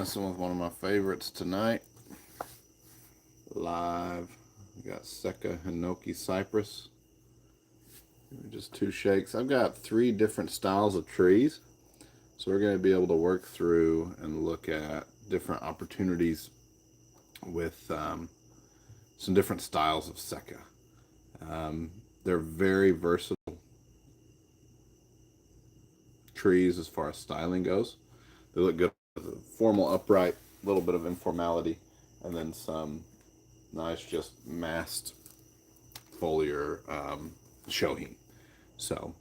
Messing with one of my favorites tonight. Live. We got Sekka Hinoki Cypress. Just 2 shakes. I've got 3 different styles of trees. So we're going to be able to work through and look at different opportunities with some different styles of Sekka. They're very versatile trees as far as styling goes. They look good with a formal upright, a little bit of informality, and then some nice just massed foliar shohin. So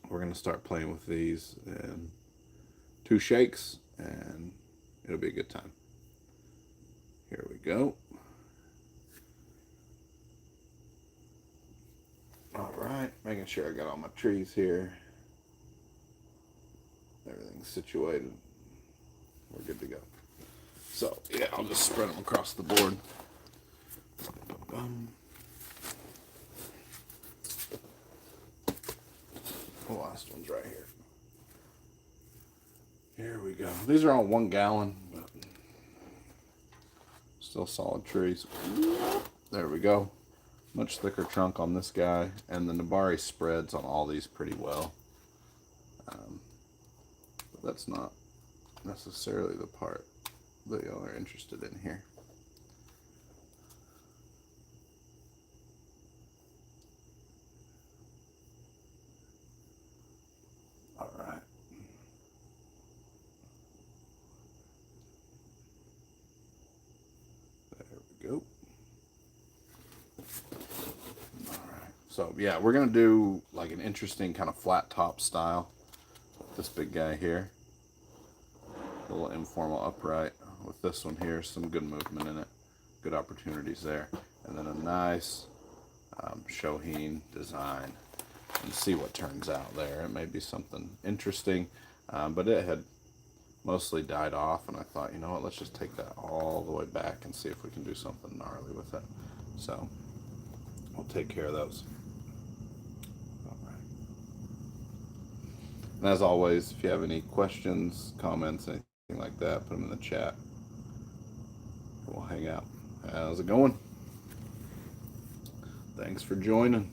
we're going to start playing with these in 2 shakes, and it'll be a good time. Here we go. All right, making sure I got all my trees here. Everything's situated. We're good to go. So, yeah, I'll just spread them across the board. The last one's right here. Here we go. These are all 1 gallon, but still solid trees. There we go. Much thicker trunk on this guy, and the Nabari spreads on all these pretty well. But that's not necessarily the part that y'all are interested in here. All right. There we go. All right. So yeah, we're gonna do like an interesting kind of flat top style. This big guy here, a little informal upright. With this one here, some good movement in it, good opportunities there, and then a nice shohin design, and see what turns out there. It may be something interesting, but it had mostly died off, and I thought, you know what, let's just take that all the way back and see if we can do something gnarly with it. So we'll take care of those. All right. And as always, if you have any questions, comments, anything like that, put them in the chat. We'll hang out. How's it going? Thanks for joining.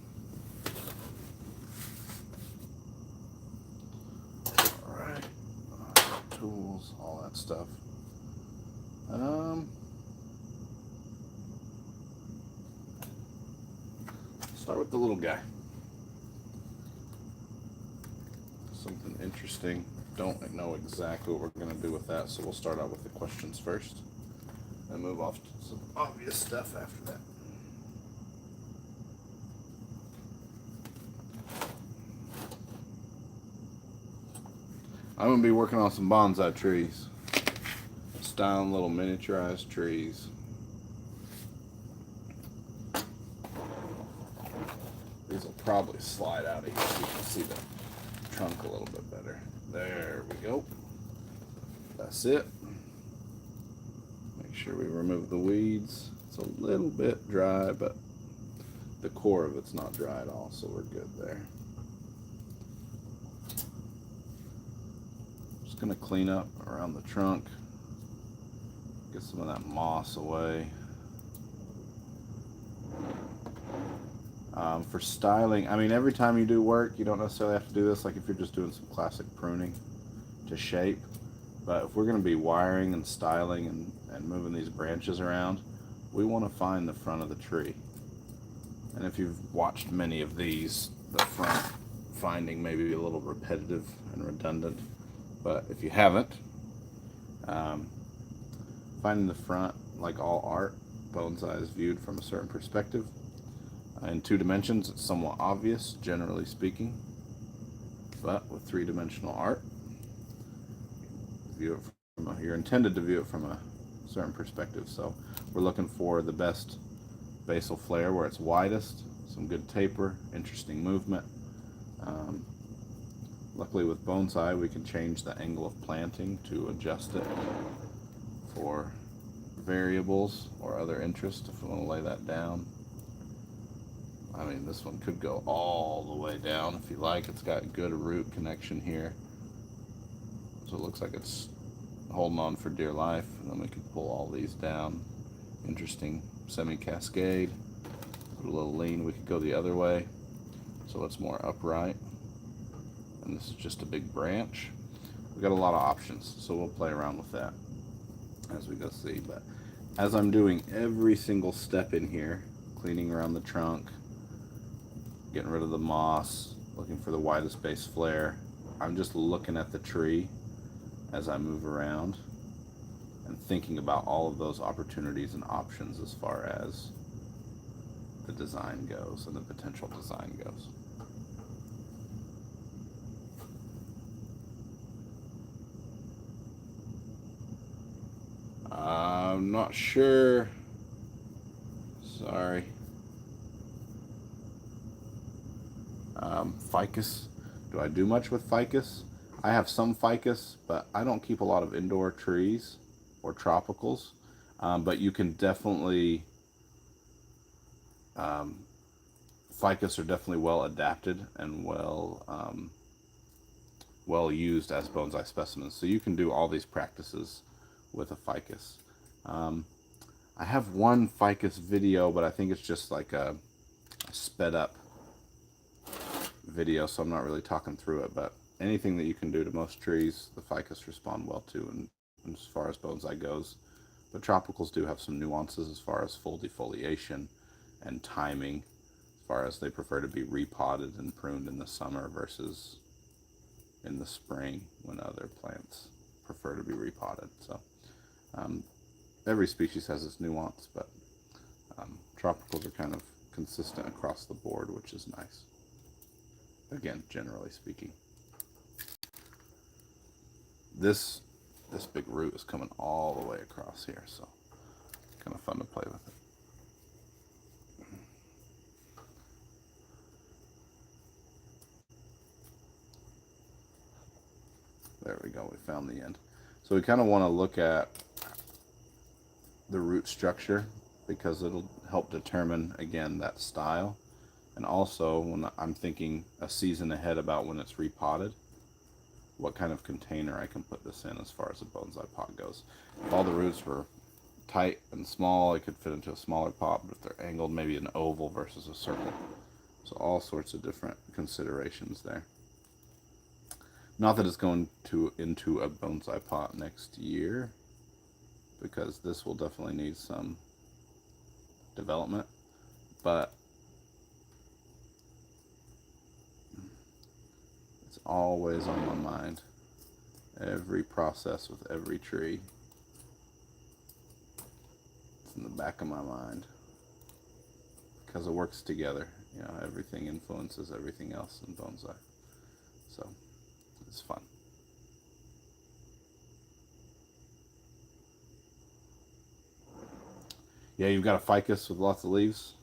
All right. Tools, all that stuff. Start with the little guy. Something interesting. Don't know exactly what we're going to do with that, so we'll start out with the questions first and move off to some obvious stuff after that. I'm going to be working on some bonsai trees, styling little miniaturized trees. These will probably slide out of here so you can see the trunk a little bit better. There we go. That's it. Make sure we remove the weeds. It's a little bit dry, but the core of it's not dry at all, so we're good there. Just gonna clean up around the trunk, get some of that moss away. For styling, I mean, every time you do work, you don't necessarily have to do this, like if you're just doing some classic pruning to shape. But if we're going to be wiring and styling and moving these branches around, we want to find the front of the tree. And if you've watched many of these, the front finding may be a little repetitive and redundant. But if you haven't, finding the front, like all art, bonsai is viewed from a certain perspective. In 2 dimensions, it's somewhat obvious, generally speaking. But with 3-dimensional art, view it you're intended to view it from a certain perspective. So we're looking for the best basal flare where it's widest, some good taper, interesting movement. Luckily with bonsai, we can change the angle of planting to adjust it for variables or other interest if we want to lay that down. I mean, this one could go all the way down if you like. It's got good root connection here. So it looks like it's holding on for dear life. And then we can pull all these down. Interesting semi-cascade. Put a little lean. We could go the other way, so it's more upright. And this is just a big branch. We've got a lot of options, so we'll play around with that as we go see. But as I'm doing every single step in here, cleaning around the trunk, getting rid of the moss, looking for the widest base flare, I'm just looking at the tree as I move around and thinking about all of those opportunities and options as far as the design goes and the potential design goes. I'm not sure. Sorry. Ficus. Do I do much with ficus? I have some ficus, but I don't keep a lot of indoor trees or tropicals. But you can definitely, ficus are definitely well adapted and well used as bonsai specimens. So you can do all these practices with a ficus. I have one ficus video, but I think it's just like a sped up video, so I'm not really talking through it. But anything that you can do to most trees, the ficus respond well to, and as far as bonsai goes. But tropicals do have some nuances as far as full defoliation and timing, as far as they prefer to be repotted and pruned in the summer versus in the spring when other plants prefer to be repotted. So every species has its nuance, but tropicals are kind of consistent across the board, which is nice. Again, generally speaking. This big root is coming all the way across here, so kind of fun to play with it. There we go, we found the end. So we kind of want to look at the root structure because it'll help determine, again, that style. And also, when I'm thinking a season ahead about when it's repotted, what kind of container I can put this in as far as a bonsai pot goes. If all the roots were tight and small, it could fit into a smaller pot, but if they're angled, maybe an oval versus a circle. So all sorts of different considerations there. Not that it's going into a bonsai pot next year, because this will definitely need some development, but it's always on my mind. Every process with every tree, it's in the back of my mind because it works together. You know, everything influences everything else in bonsai, so it's fun. Yeah, you've got a ficus with lots of leaves.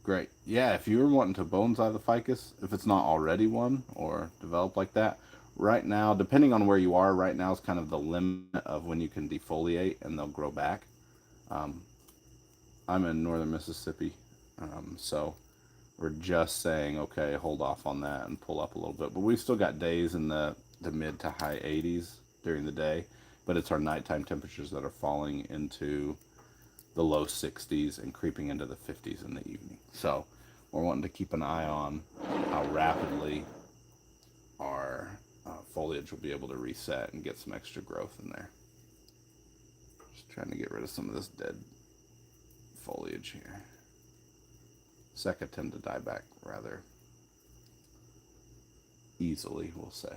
Great. Yeah, if you were wanting to bonsai the ficus, if it's not already one or developed like that, right now, depending on where you are, right now is kind of the limit of when you can defoliate and they'll grow back. I'm in northern Mississippi, so we're just saying, okay, hold off on that and pull up a little bit. But we've still got days in the mid to high 80s during the day, but it's our nighttime temperatures that are falling into the low 60s and creeping into the 50s in the evening. So we're wanting to keep an eye on how rapidly our foliage will be able to reset and get some extra growth in there. Just trying to get rid of some of this dead foliage here. Sekka tend to die back rather easily, we'll say.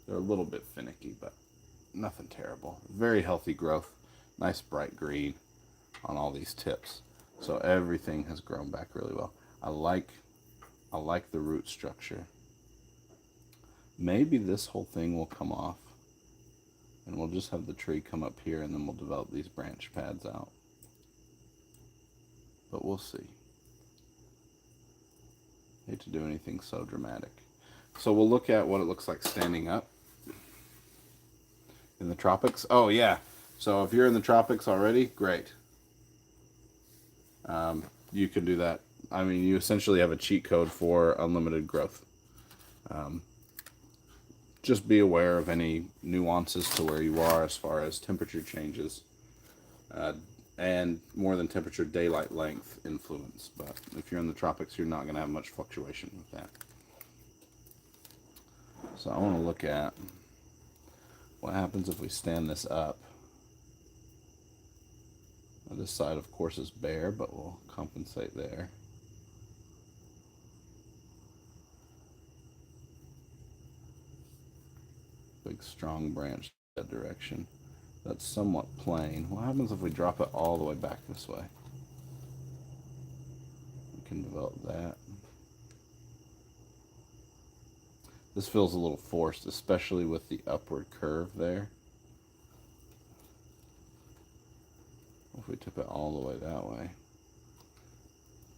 They're a little bit finicky, but nothing terrible. Very healthy growth. Nice bright green on all these tips. So everything has grown back really well. I like the root structure. Maybe this whole thing will come off and we'll just have the tree come up here and then we'll develop these branch pads out. But we'll see. Hate to do anything so dramatic. So we'll look at what it looks like standing up in the tropics. Oh yeah. So if you're in the tropics already, great. You can do that. I mean, you essentially have a cheat code for unlimited growth. just be aware of any nuances to where you are as far as temperature changes, and more than temperature, daylight length influence. But if you're in the tropics, you're not going to have much fluctuation with that. So I want to look at what happens if we stand this up. Now, this side, of course, is bare, but we'll compensate there. Big, strong branch that direction. That's somewhat plain. What happens if we drop it all the way back this way? We can develop that. This feels a little forced, especially with the upward curve there. If we tip it all the way that way,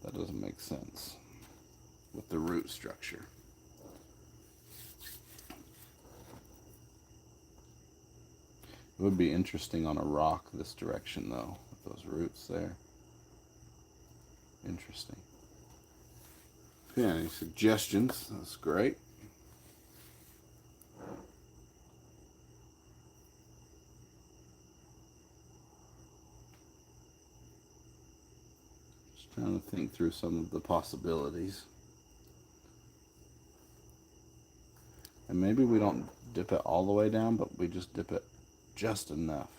that doesn't make sense with the root structure. It would be interesting on a rock this direction though, with those roots there. Interesting. Yeah, any suggestions? That's great. Just trying to think through some of the possibilities. And maybe we don't dip it all the way down, but we just dip it just enough,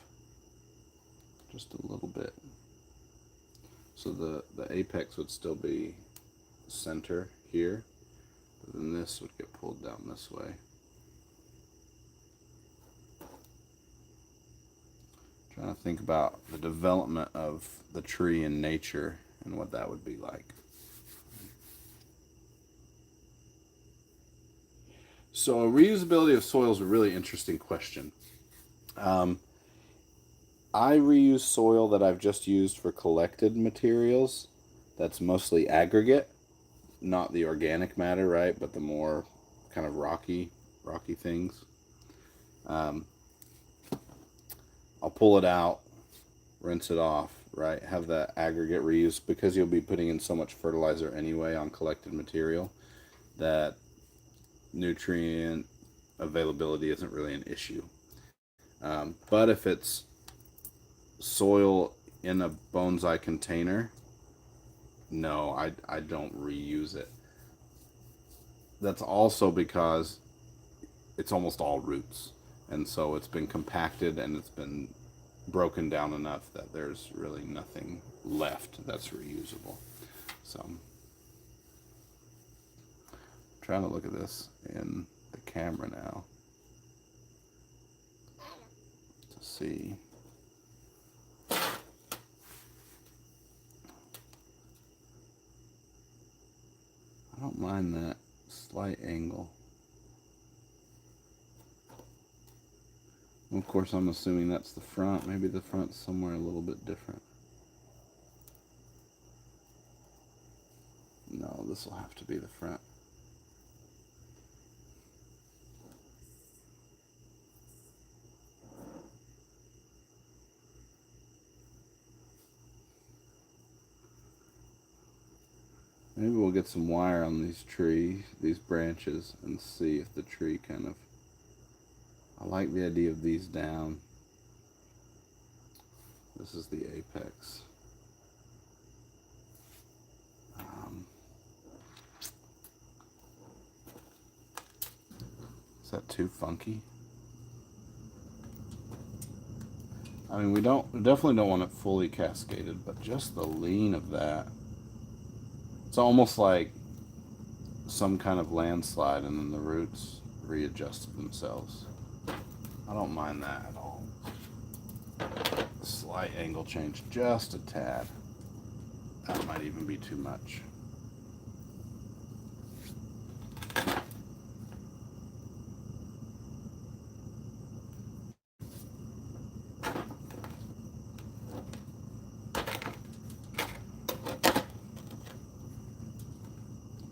just a little bit, so the apex would still be center here, but then this would get pulled down this way. Trying to think about the development of the tree in nature and what that would be like. So reusability of soil is a really interesting question. I reuse soil that I've just used for collected materials. That's mostly aggregate, not the organic matter, right? But the more kind of rocky things. I'll pull it out, rinse it off, right? Have that aggregate reuse, because you'll be putting in so much fertilizer anyway on collected material that nutrient availability isn't really an issue. But if it's soil in a bonsai container, no, I don't reuse it. That's also because it's almost all roots, and so it's been compacted and it's been broken down enough that there's really nothing left that's reusable. So I'm trying to look at this in the camera now to see. I don't mind that slight angle. Of course, I'm assuming that's the front. Maybe the front's somewhere a little bit different. No, this will have to be the front. Maybe we'll get some wire on these trees, these branches, and see if the tree kind of... I like the idea of these down. This is the apex. Is that too funky? I mean, we definitely don't want it fully cascaded, but just the lean of that. It's almost like some kind of landslide and then the roots readjusted themselves. I don't mind that at all. Slight angle change, just a tad. That might even be too much.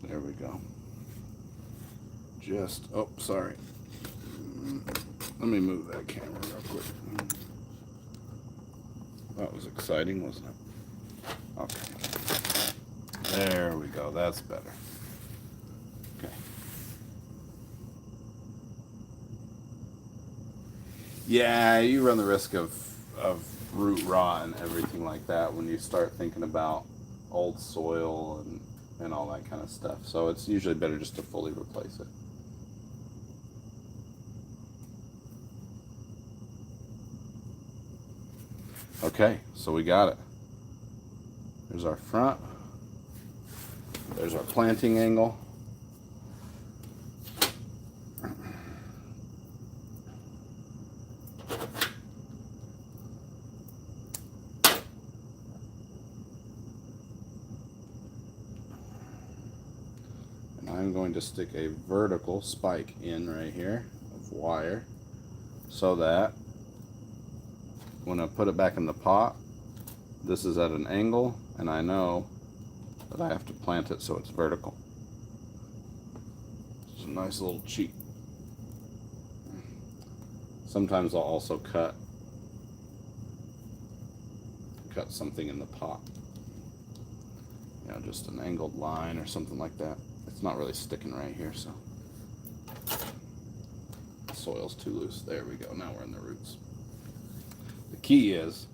There we go. Just, oh, sorry. Let me move that camera real quick. That was exciting, wasn't it? Okay. There we go. That's better. Okay. Yeah, you run the risk of root rot and everything like that when you start thinking about old soil and all that kind of stuff. So it's usually better just to fully replace it. Okay, so we got it. There's our front. There's our planting angle. And I'm going to stick a vertical spike in right here of wire so that when I put it back in the pot, this is at an angle and I know that I have to plant it so it's vertical. It's a nice little cheat. Sometimes I'll also cut something in the pot. You know, just an angled line or something like that. It's not really sticking right here, so the soil's too loose. There we go. Now we're in the roots. The key is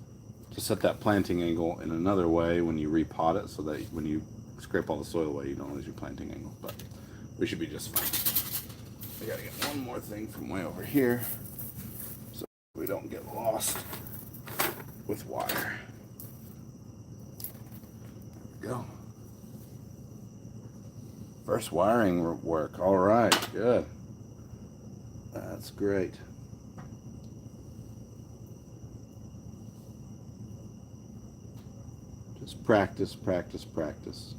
to set that planting angle in another way when you repot it, so that when you scrape all the soil away, you don't lose your planting angle. But we should be just fine. We gotta get one more thing from way over here so we don't get lost with wire. There we go. First wiring work. All right, good. That's great. Just practice, practice, practice.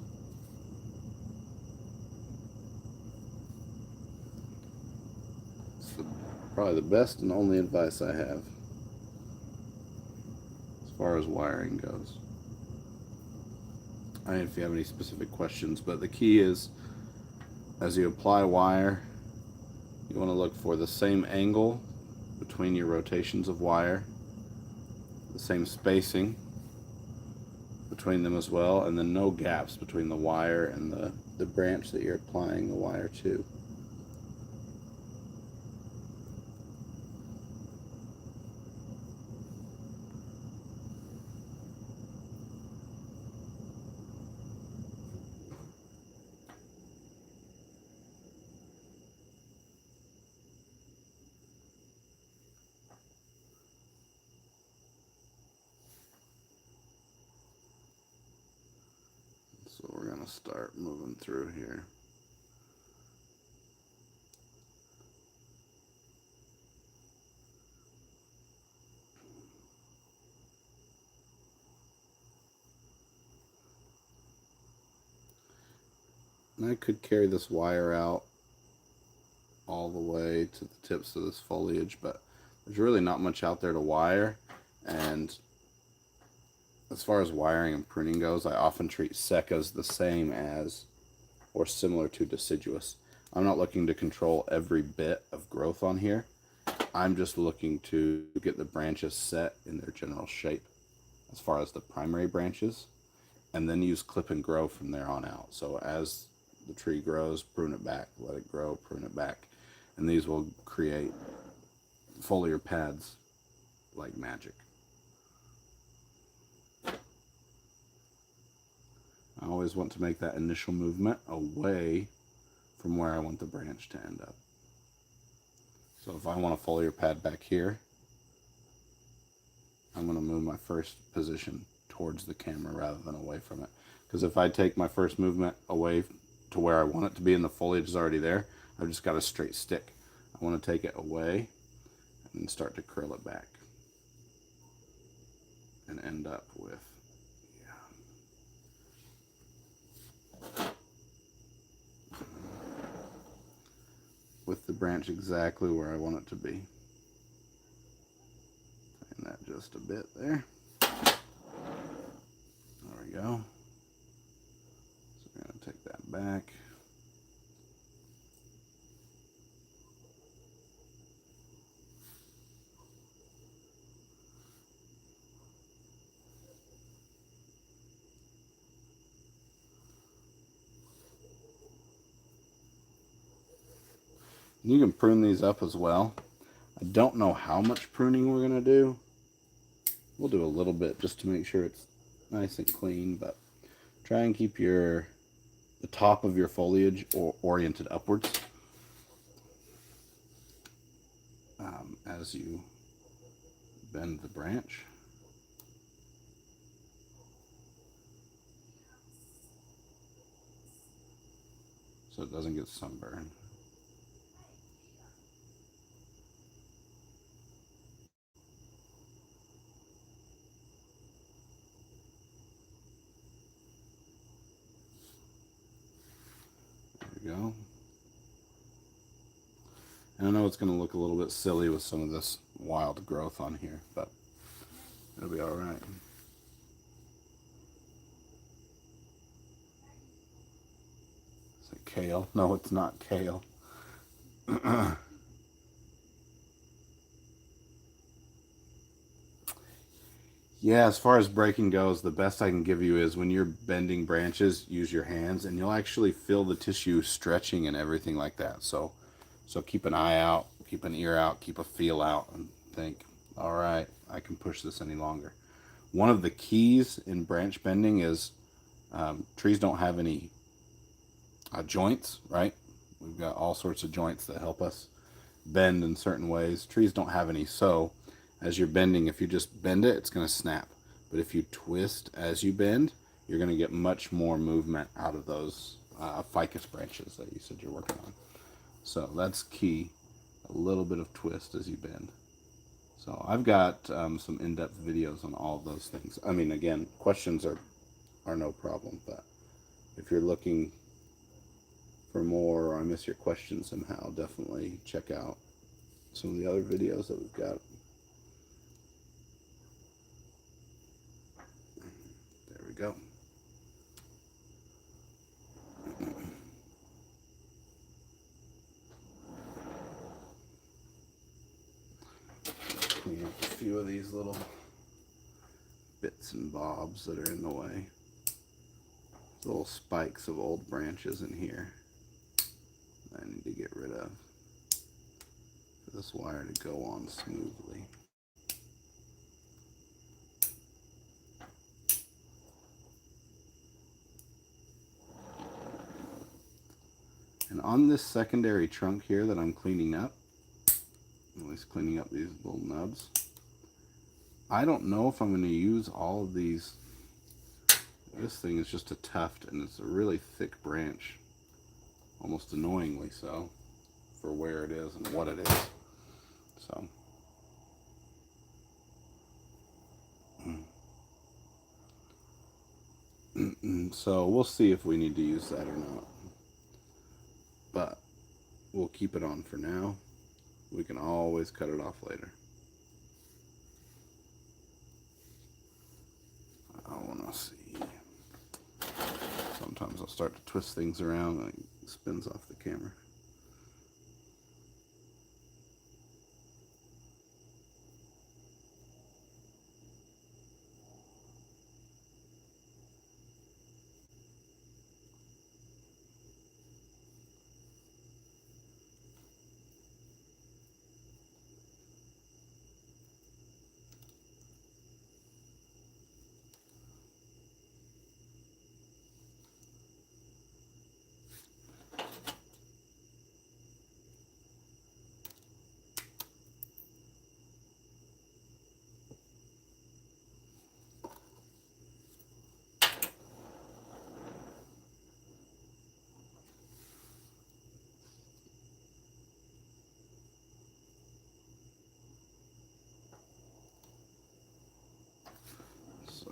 It's probably the best and only advice I have as far as wiring goes. I don't know if you have any specific questions, but the key is, as you apply wire, you want to look for the same angle between your rotations of wire, the same spacing between them as well, and then no gaps between the wire and the branch that you're applying the wire to. So we're going to start moving through here. And I could carry this wire out all the way to the tips of this foliage, but there's really not much out there to wire. And as far as wiring and pruning goes, I often treat Sekkas the same as or similar to deciduous. I'm not looking to control every bit of growth on here. I'm just looking to get the branches set in their general shape as far as the primary branches, and then use clip and grow from there on out. So as the tree grows, prune it back, let it grow, prune it back. And these will create foliar pads like magic. I always want to make that initial movement away from where I want the branch to end up. So if I want a foliar pad back here, I'm going to move my first position towards the camera rather than away from it. Because if I take my first movement away to where I want it to be and the foliage is already there, I've just got a straight stick. I want to take it away and start to curl it back and end up with, with the branch exactly where I want it to be. Tighten that just a bit there. There we go. So we're going to take that back. You can prune these up as well. I don't know how much pruning we're going to do. We'll do a little bit just to make sure it's nice and clean, but try and keep the top of your foliage oriented upwards as you bend the branch. So it doesn't get sunburned. There we go. And I know it's going to look a little bit silly with some of this wild growth on here, but it'll be all right. Is it kale? No, it's not kale. Yeah, as far as breaking goes, the best I can give you is when you're bending branches, use your hands, and you'll actually feel the tissue stretching and everything like that. So keep an eye out, keep an ear out, keep a feel out, and think, all right, I can push this any longer. One of the keys in branch bending is trees don't have any joints, right? We've got all sorts of joints that help us bend in certain ways. Trees don't have any, so as you're bending, if you just bend it, it's going to snap. But if you twist as you bend, you're going to get much more movement out of those ficus branches that you said you're working on. So that's key. A little bit of twist as you bend. So I've got some in-depth videos on all of those things. I mean, again, questions are no problem, but if you're looking for more, or I miss your question somehow, definitely check out some of the other videos that we've got. There we go. Clean up a few of these little bits and bobs that are in the way. Little spikes of old branches in here that I need to get rid of for this wire to go on smoothly. And on this secondary trunk here that I'm cleaning up, at least cleaning up these little nubs, I don't know if I'm going to use all of these. This thing is just a tuft, and it's a really thick branch, almost annoyingly so, for where it is and what it is. So we'll see if we need to use that or not, but we'll keep it on for now. We can always cut it off later. I want to see. Sometimes I'll start to twist things around and it spins off the camera.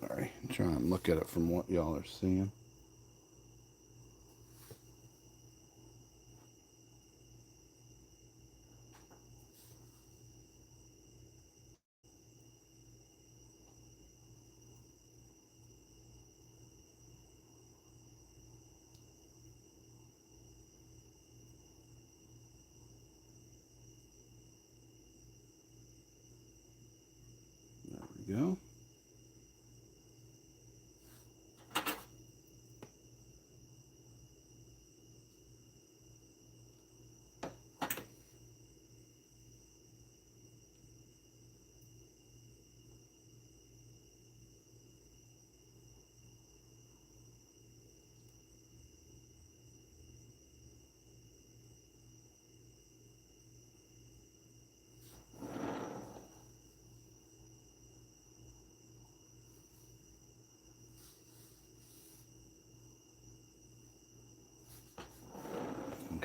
Sorry, I'm trying to look at it from what y'all are seeing. There we go.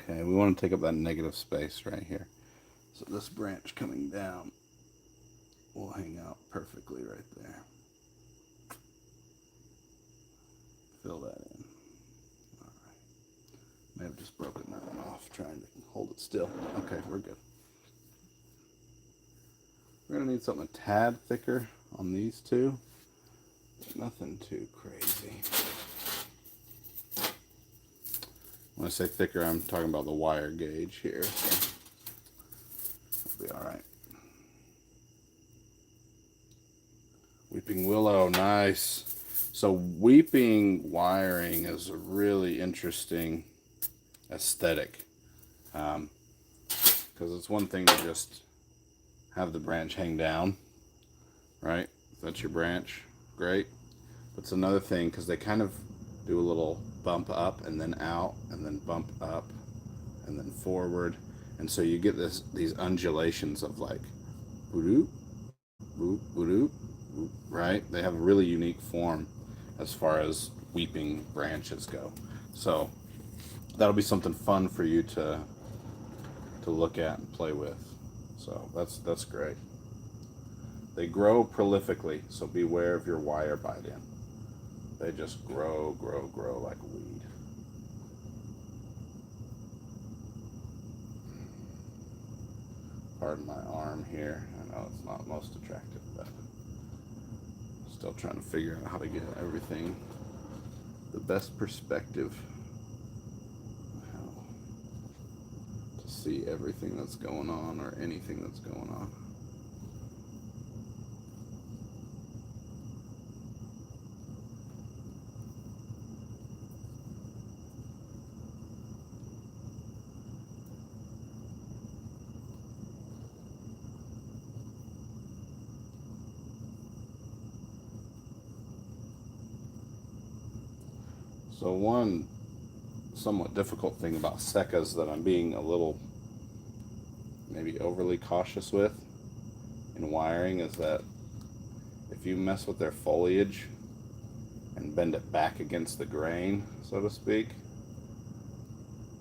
Okay, we want to take up that negative space right here. So this branch coming down will hang out perfectly right there. Fill that in. All right. May have just broken that one off trying to hold it still. Okay, we're good. We're going to need something a tad thicker on these two. Nothing too crazy. When I say thicker, I'm talking about the wire gauge here. So it'll be all right. Weeping willow, nice. So weeping wiring is a really interesting aesthetic. Because it's one thing to just have the branch hang down, right? If that's your branch, great. But it's another thing because they kind of do a little bump up and then out and then bump up and then forward. And so you get these undulations of like, boop, boop, boop, boop, right? They have a really unique form as far as weeping branches go. So that'll be something fun for you to look at and play with. So that's great. They grow prolifically, so beware of your wire bite in. They just grow like a weed. Pardon my arm here. I know it's not most attractive, but still trying to figure out how to get everything the best perspective. How to see everything that's going on or anything that's going on. So one somewhat difficult thing about Sekkas that I'm being a little maybe overly cautious with in wiring is that if you mess with their foliage and bend it back against the grain, so to speak,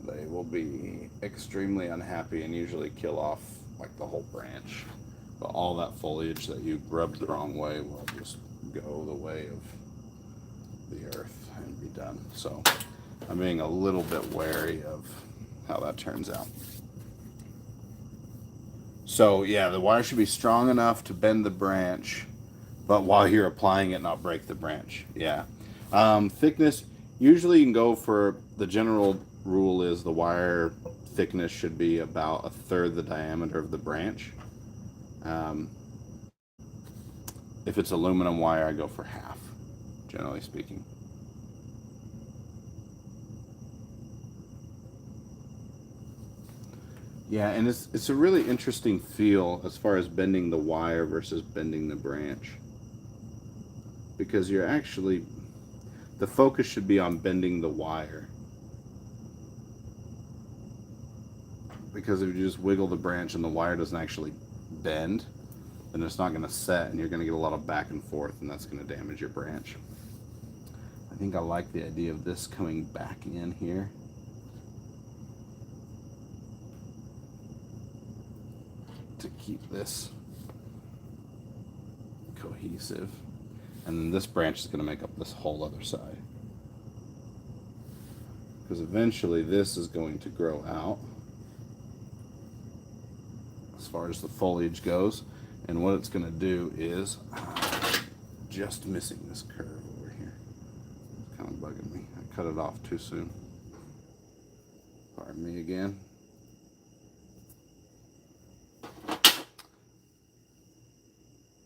they will be extremely unhappy and usually kill off like the whole branch. But all that foliage that you rubbed the wrong way will just go the way of the earth and be done. So I'm being a little bit wary of how that turns out. So yeah, the wire should be strong enough to bend the branch, but while you're applying it, not break the branch. Yeah. Thickness, usually you can go for, the general rule is the wire thickness should be about 1/3 the diameter of the branch. If it's aluminum wire, I go for half, generally speaking. Yeah, and it's a really interesting feel as far as bending the wire versus bending the branch. Because you're actually, the focus should be on bending the wire. Because if you just wiggle the branch and the wire doesn't actually bend, then it's not going to set and you're going to get a lot of back and forth and that's going to damage your branch. I think I like the idea of this coming back in here. To keep this cohesive. And then this branch is going to make up this whole other side. Because eventually this is going to grow out as far as the foliage goes. And what it's going to do is, just missing this curve over here. It's kind of bugging me. I cut it off too soon. Pardon me again.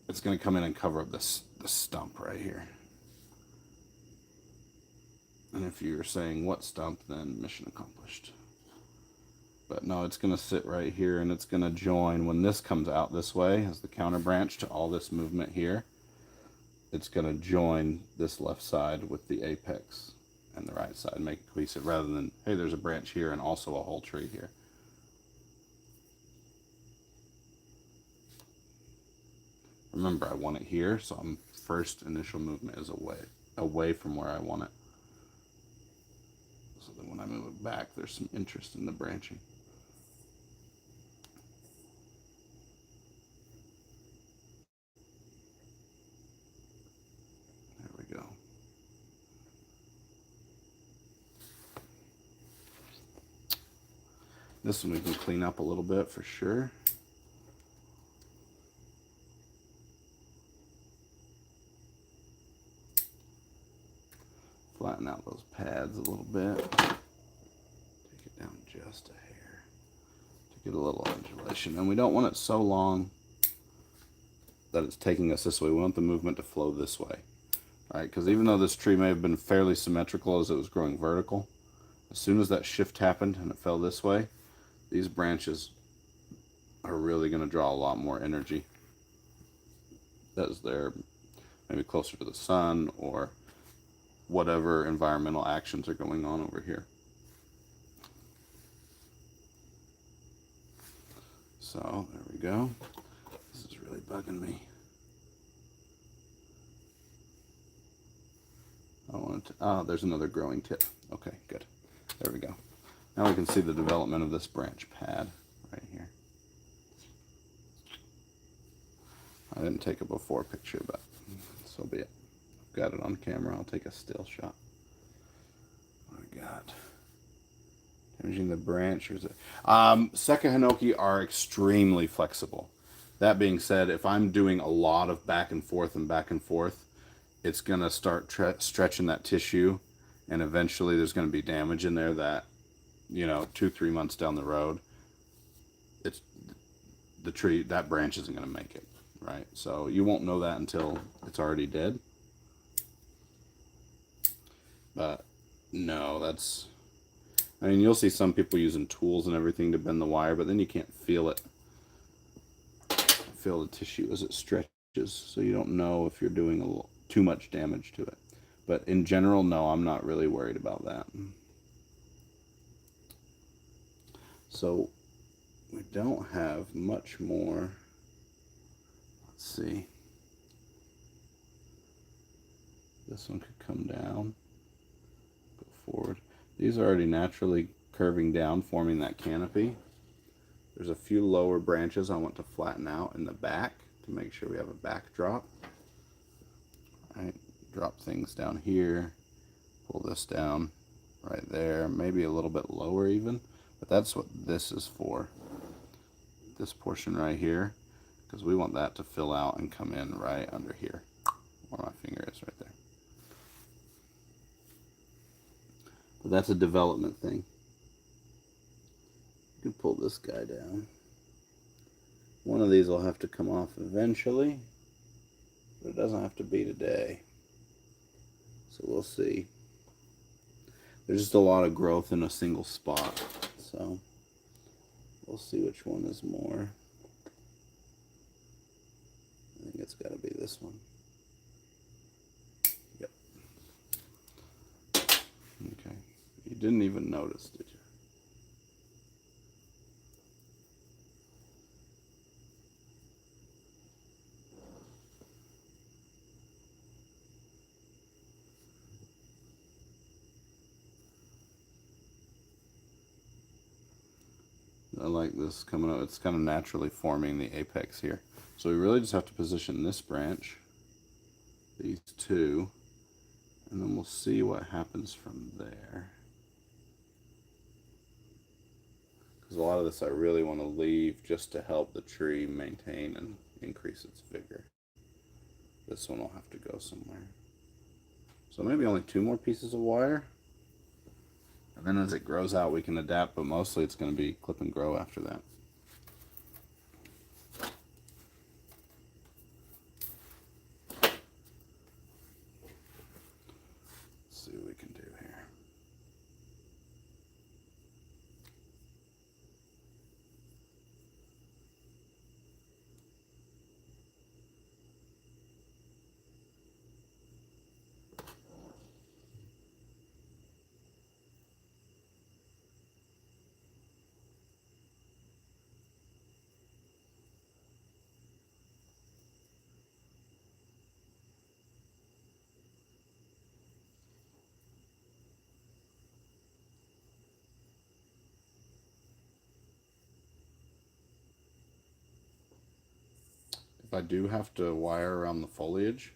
It's going to come in and cover up this stump right here. And if you're saying what stump, then mission accomplished. But no, it's going to sit right here and it's going to join when this comes out this way as the counter branch to all this movement here. It's going to join this left side with the apex and the right side, make it cohesive rather than, hey, there's a branch here and also a whole tree here. Remember, I want it here, so I'm first initial movement is away from where I want it. So then when I move it back, there's some interest in the branching. There we go. This one we can clean up a little bit for sure. Flatten out those pads a little bit. Take it down just a hair to get a little undulation. And we don't want it so long that it's taking us this way. We want the movement to flow this way. All right, because even though this tree may have been fairly symmetrical as it was growing vertical, as soon as that shift happened and it fell this way, these branches are really going to draw a lot more energy as they're maybe closer to the sun or whatever environmental actions are going on over here. So there we go. This is really bugging me. I want to, oh, there's another growing tip. Okay, good. There we go. Now we can see the development of this branch pad right here. I didn't take a before picture, but so be it. I've got it on camera. I'll take a still shot. What do we got? Damaging the branch. Or is it? Sekka Hinoki are extremely flexible. That being said, if I'm doing a lot of back and forth, it's going to start stretching that tissue, and eventually there's going to be damage in there that, you know, 2-3 months down the road, it's the tree, that branch isn't going to make it, right? So you won't know that until it's already dead. But no, that's, I mean, you'll see some people using tools and everything to bend the wire, but then you can't feel it, feel the tissue as it stretches, so you don't know if you're doing a little too much damage to it. But in general, no, I'm not really worried about that. So we don't have much more. Let's see. This one could come down, go forward. These are already naturally curving down, forming that canopy. There's a few lower branches I want to flatten out in the back to make sure we have a backdrop. All right, drop things down here, pull this down right there, maybe a little bit lower even, but that's what this is for. This portion right here, because we want that to fill out and come in right under here, where my finger is right there. But that's a development thing. You can pull this guy down. One of these will have to come off eventually, but it doesn't have to be today. So we'll see. There's just a lot of growth in a single spot, so we'll see which one is more. I think it's got to be this one. Yep. Okay. You didn't even notice, did you? I like this coming up. It's kind of naturally forming the apex here. So we really just have to position this branch, these two, and then we'll see what happens from there. Because a lot of this I really want to leave just to help the tree maintain and increase its vigor. This one will have to go somewhere. So maybe only 2 more pieces of wire. And then as it grows out, we can adapt, but mostly it's going to be clip and grow after that. Let's see what we can do here. if I do have to wire around the foliage,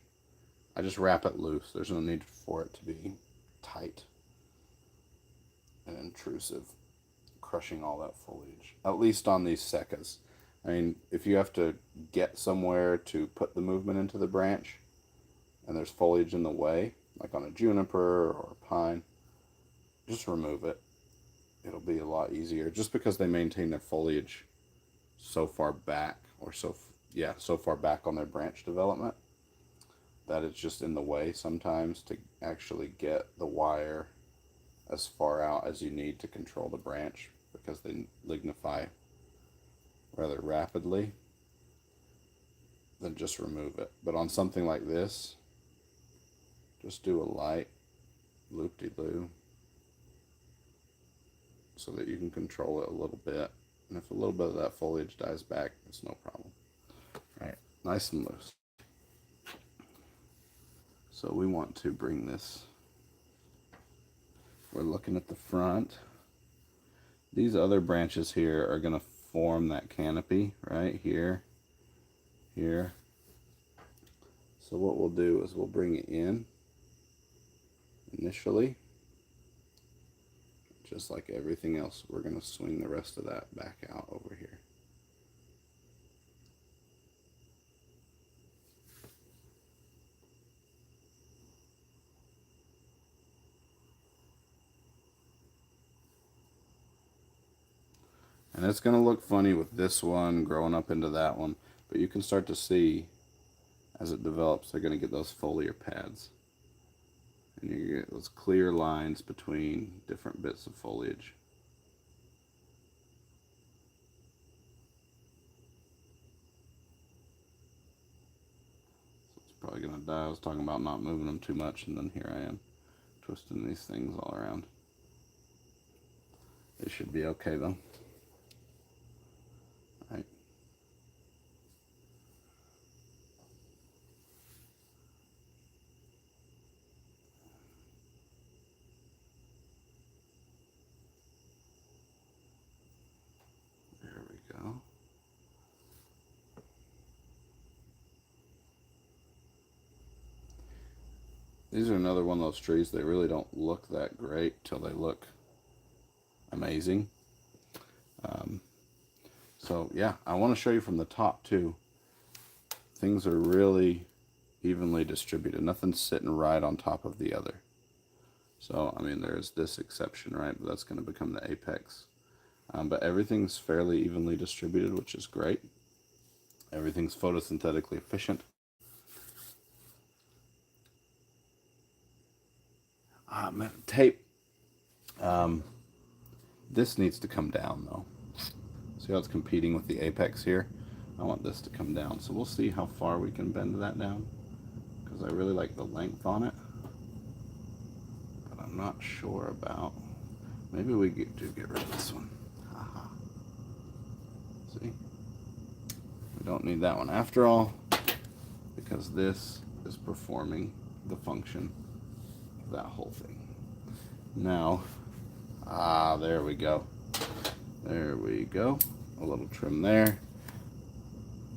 I just wrap it loose. There's no need for it to be tight and intrusive, crushing all that foliage. At least on these Sekkas. I mean, if you have to get somewhere to put the movement into the branch and there's foliage in the way, like on a juniper or a pine, just remove it. It'll be a lot easier, just because they maintain their foliage so far back, or so far back on their branch development, that it's just in the way sometimes to actually get the wire as far out as you need to control the branch, because they lignify rather rapidly. Then just remove it. But on something like this, just do a light loop-de-loo so that you can control it a little bit. And if a little bit of that foliage dies back, it's no problem. All right, nice and loose. So we want to bring this, we're looking at the front. These other branches here are going to form that canopy right here, here. So what we'll do is we'll bring it in initially. Just like everything else, we're going to swing the rest of that back out over here. And it's going to look funny with this one growing up into that one, but you can start to see as it develops, they're going to get those foliar pads. And you get those clear lines between different bits of foliage. So it's probably going to die. I was talking about not moving them too much, and then here I am twisting these things all around. They should be okay though. All right. Go. These are another one of those trees, they really don't look that great till they look amazing. So yeah, I want to show you from the top too. Things are really evenly distributed. Nothing's sitting right on top of the other. So, I mean, there's this exception, right? But that's going to become the apex. But everything's fairly evenly distributed, which is great. Everything's photosynthetically efficient. Tape. This needs to come down, though. See how it's competing with the apex here? I want this to come down. So we'll see how far we can bend that down, because I really like the length on it. But I'm not sure about... Maybe we do get rid of this one. See? We don't need that one after all, because this is performing the function of that whole thing. Now, there we go. There we go. A little trim there.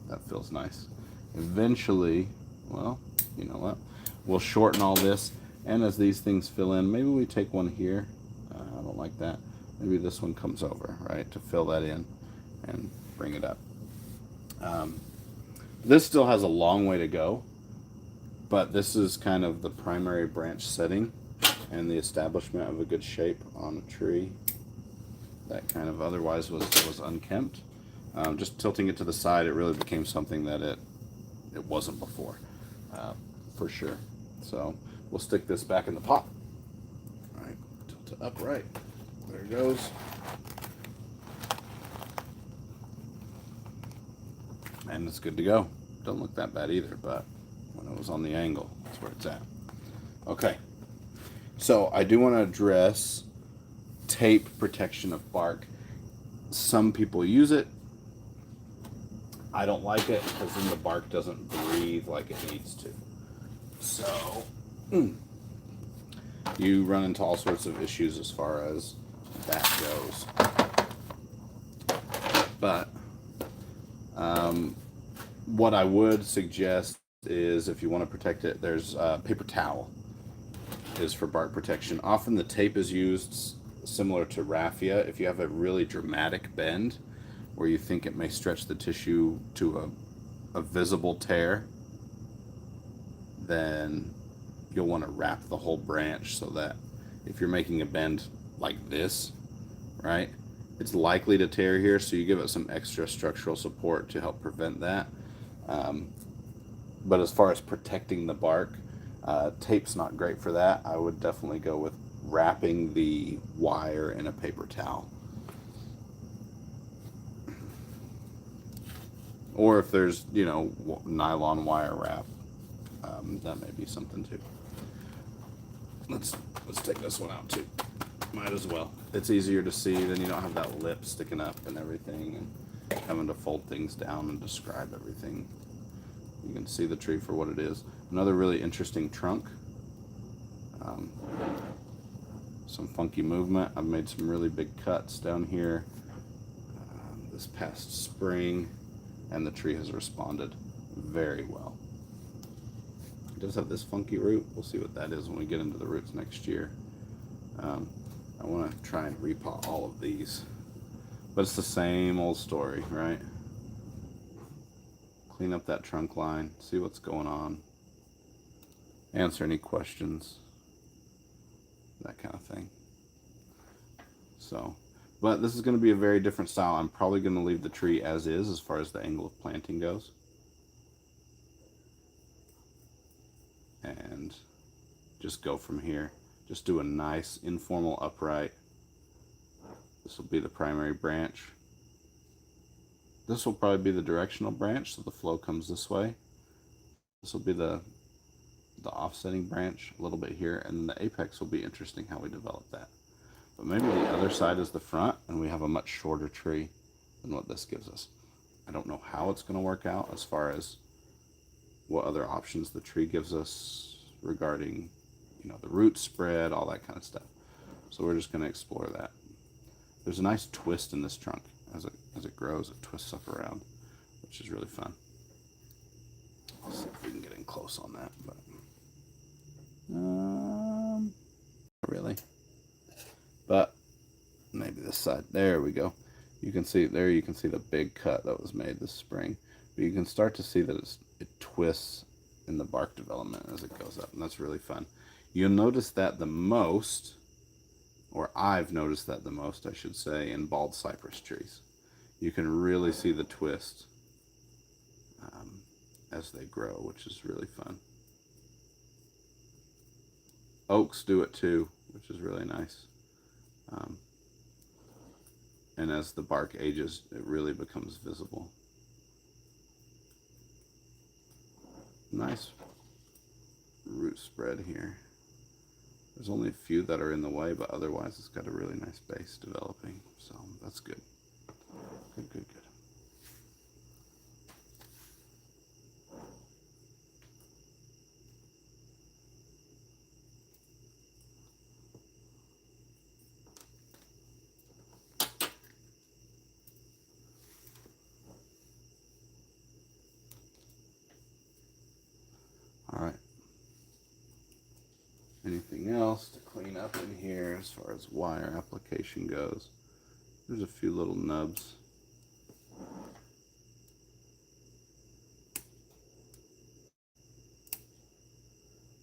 That feels nice. Eventually, well, you know what? We'll shorten all this, and as these things fill in, maybe we take one here. I don't like that. Maybe this one comes over, right, to fill that in and bring it up. This still has a long way to go, but this is kind of the primary branch setting and the establishment of a good shape on a tree that kind of otherwise was unkempt. Just tilting it to the side, it really became something that it wasn't before, for sure. So we'll stick this back in the pot. All right, tilt it upright. There it goes. And it's good to go. Don't look that bad either, but when it was on the angle, that's where it's at. Okay, so I do want to address tape protection of bark. Some people use it. I don't like it, because then the bark doesn't breathe like it needs to. So you run into all sorts of issues as far as that goes. But What I would suggest is if you want to protect it, there's paper towel is for bark protection. Often the tape is used similar to raffia. If you have a really dramatic bend where you think it may stretch the tissue to a visible tear, then you'll want to wrap the whole branch so that if you're making a bend like this, right, it's likely to tear here, so you give it some extra structural support to help prevent that. But as far as protecting the bark, tape's not great for that. I would definitely go with wrapping the wire in a paper towel. Or if there's, you know, nylon wire wrap, that may be something too. Let's take this one out too. Might as well. It's easier to see, then you don't have that lip sticking up and everything and having to fold things down and describe everything. You can see the tree for what it is. Another really interesting trunk. Some funky movement. I've made some really big cuts down here this past spring, and the tree has responded very well. It does have this funky root. We'll see what that is when we get into the roots next year. I want to try and repot all of these, but it's the same old story, right? Clean up that trunk line, see what's going on, answer any questions, that kind of thing. So, but this is going to be a very different style. I'm probably going to leave the tree as far as the angle of planting goes. And just go from here. Just do a nice informal upright. This will be the primary branch. This will probably be the directional branch, so the flow comes this way. This will be the offsetting branch a little bit here, and the apex will be interesting how we develop that. But maybe the other side is the front, and we have a much shorter tree than what this gives us. I don't know how it's going to work out as far as what other options the tree gives us regarding, you know, the root spread, all that kind of stuff. So we're just going to explore that. There's a nice twist in this trunk. As it grows, it twists up around, which is really fun. Let's see if we can get in close on that, but not really. But maybe this side. There we go. You can see there. You can see the big cut that was made this spring, but you can start to see that it twists in the bark development as it goes up, and that's really fun. You'll notice that the most, or I've noticed that the most, I should say, in bald cypress trees. You can really see the twist as they grow, which is really fun. Oaks do it too, which is really nice. And as the bark ages, it really becomes visible. Nice root spread here. There's only a few that are in the way, but otherwise it's got a really nice base developing, so that's good. Good, good, good. All right. Anything else to clean up in here as far as wire application goes? There's a few little nubs.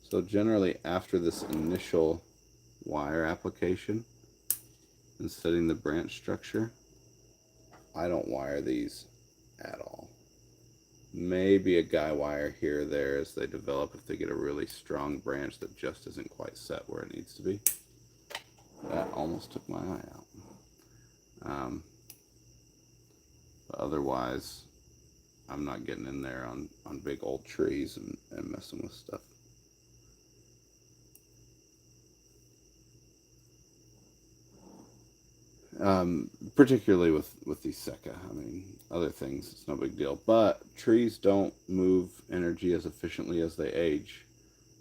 So generally after this initial wire application and setting the branch structure, I don't wire these at all. Maybe a guy wire here or there as they develop if they get a really strong branch that just isn't quite set where it needs to be. That almost took my eye out. But otherwise, I'm not getting in there on big old trees and messing with stuff. Particularly with these Sekka. I mean, other things, it's no big deal. But trees don't move energy as efficiently as they age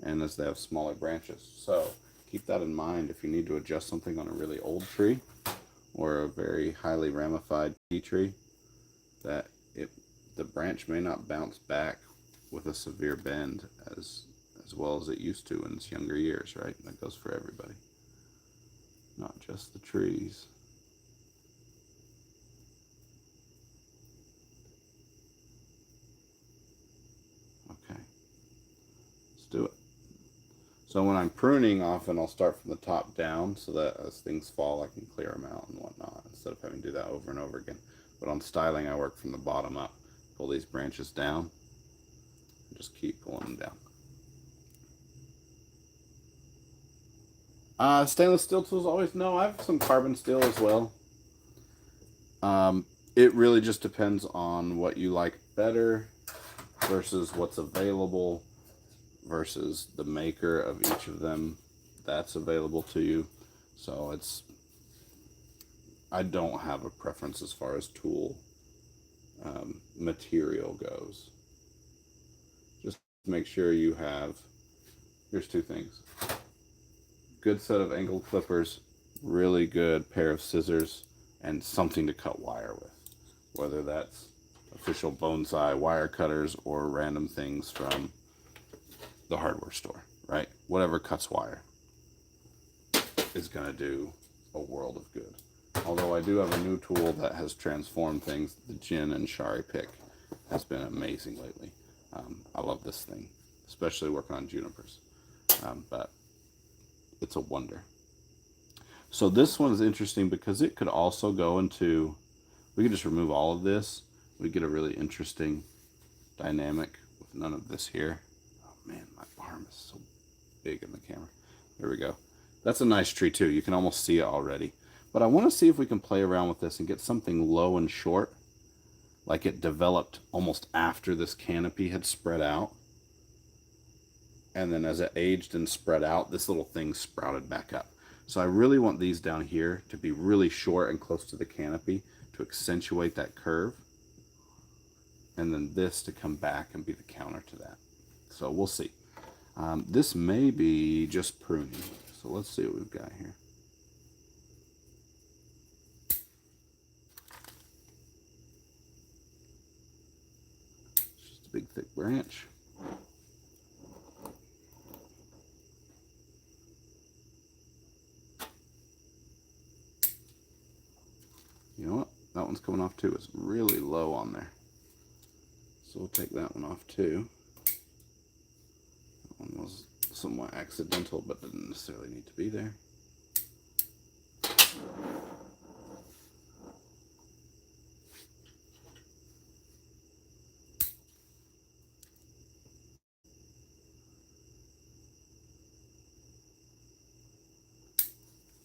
and as they have smaller branches. So keep that in mind if you need to adjust something on a really old tree or a very highly ramified tea tree, that the branch may not bounce back with a severe bend as well as it used to in its younger years, right? That goes for everybody, not just the trees. Okay, let's do it. So when I'm pruning, often I'll start from the top down so that as things fall, I can clear them out and whatnot instead of having to do that over and over again. But on styling, I work from the bottom up. Pull these branches down and just keep pulling them down. Stainless steel tools always, no, I have some carbon steel as well. It really just depends on what you like better versus what's available versus the maker of each of them that's available to you. So I don't have a preference as far as tool material goes. Just make sure you have, here's two things. Good set of angled clippers, really good pair of scissors, and something to cut wire with. Whether that's official Bonsai wire cutters or random things from the hardware store, right? Whatever cuts wire is going to do a world of good. Although I do have a new tool that has transformed things. The Jin and Shari pick has been amazing lately. I love this thing, especially working on junipers. But it's a wonder. So this one is interesting because it could also go into, we could just remove all of this. We get a really interesting dynamic with none of this here. Oh man, my arm is so big in the camera. There we go. That's a nice tree too. You can almost see it already. But I want to see if we can play around with this and get something low and short, like it developed almost after this canopy had spread out. And then as it aged and spread out, this little thing sprouted back up. So I really want these down here to be really short and close to the canopy to accentuate that curve. And then this to come back and be the counter to that. So we'll see. This may be just pruning. So let's see what we've got here. It's just a big thick branch. You know what? That one's coming off too. It's really low on there. So we'll take that one off too. That one was somewhat accidental, but didn't necessarily need to be there.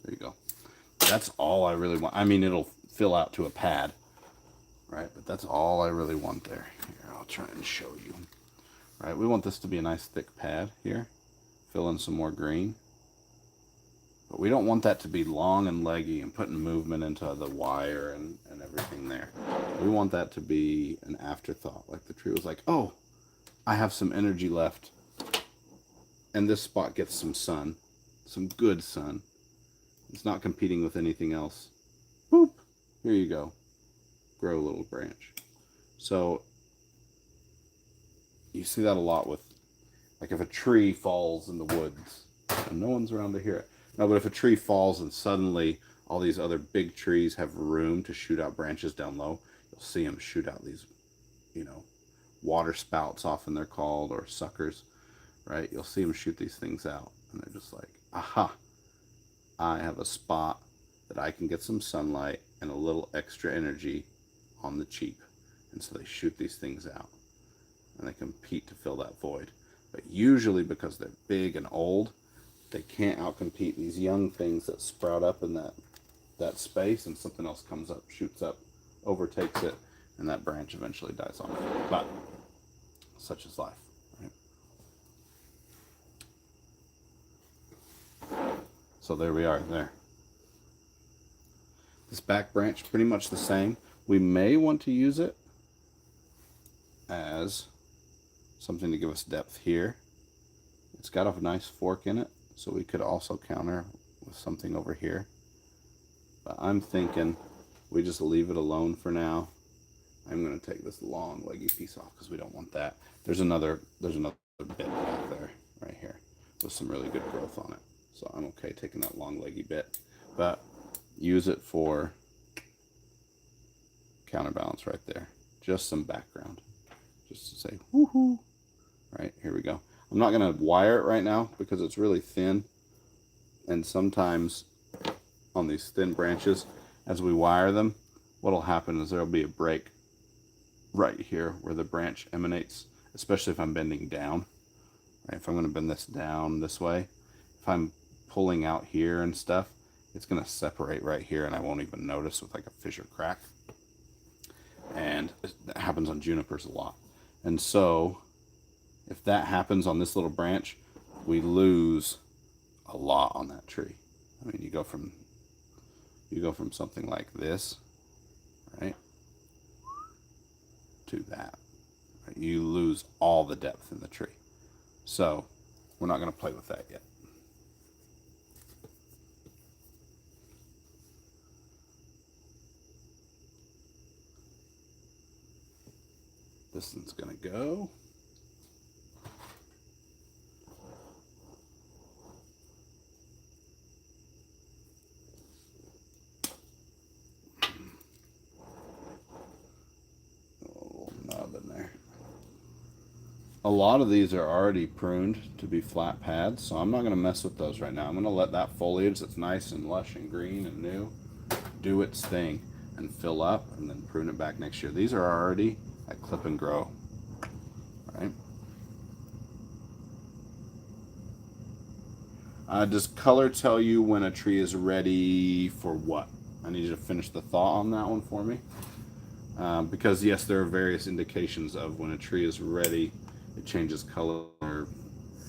There you go. That's all I really want. I mean, it'll fill out to a pad, right? But that's all I really want there. Here, I'll try and show you. Right, we want this to be a nice thick pad here. Fill in some more green. But we don't want that to be long and leggy and putting movement into the wire and everything there. We want that to be an afterthought. Like the tree was like, oh, I have some energy left. And this spot gets some sun. Some good sun. It's not competing with anything else. Boop. Here you go. Grow a little branch. So you see that a lot with, like if a tree falls in the woods and no one's around to hear it. No, but if a tree falls and suddenly all these other big trees have room to shoot out branches down low, you'll see them shoot out these, you know, water spouts, often they're called, or suckers, right? You'll see them shoot these things out and they're just like, aha, I have a spot that I can get some sunlight and a little extra energy on the cheap. And so they shoot these things out and they compete to fill that void. But usually because they're big and old, they can't outcompete these young things that sprout up in that space, and something else comes up, shoots up, overtakes it, and that branch eventually dies off. But such is life, right? So there we are there. This back branch, pretty much the same. We may want to use it as something to give us depth here. It's got a nice fork in it, so we could also counter with something over here. But I'm thinking we just leave it alone for now. I'm going to take this long leggy piece off because we don't want that. There's another bit back there, right here, with some really good growth on it. So I'm okay taking that long leggy bit, but use it for counterbalance right there. Just some background, just to say woohoo. Right, here we go. I'm not going to wire it right now because it's really thin, and sometimes on these thin branches, as we wire them, what'll happen is there'll be a break right here where the branch emanates, especially if I'm bending down. Right, if I'm going to bend this down this way, if I'm pulling out here and stuff, it's going to separate right here, and I won't even notice with like a fissure crack. And that happens on junipers a lot. And so if that happens on this little branch, we lose a lot on that tree. I mean, you go from something like this, right, to that. Right? You lose all the depth in the tree. So we're not going to play with that yet. This one's going to go. A lot of these are already pruned to be flat pads, so I'm not going to mess with those right now. I'm going to let that foliage that's nice and lush and green and new do its thing and fill up, and then prune it back next year. These are already at clip and grow, right? Does color tell you when a tree is ready for what? I need you to finish the thought on that one for me. Because yes, there are various indications of when a tree is ready. It changes color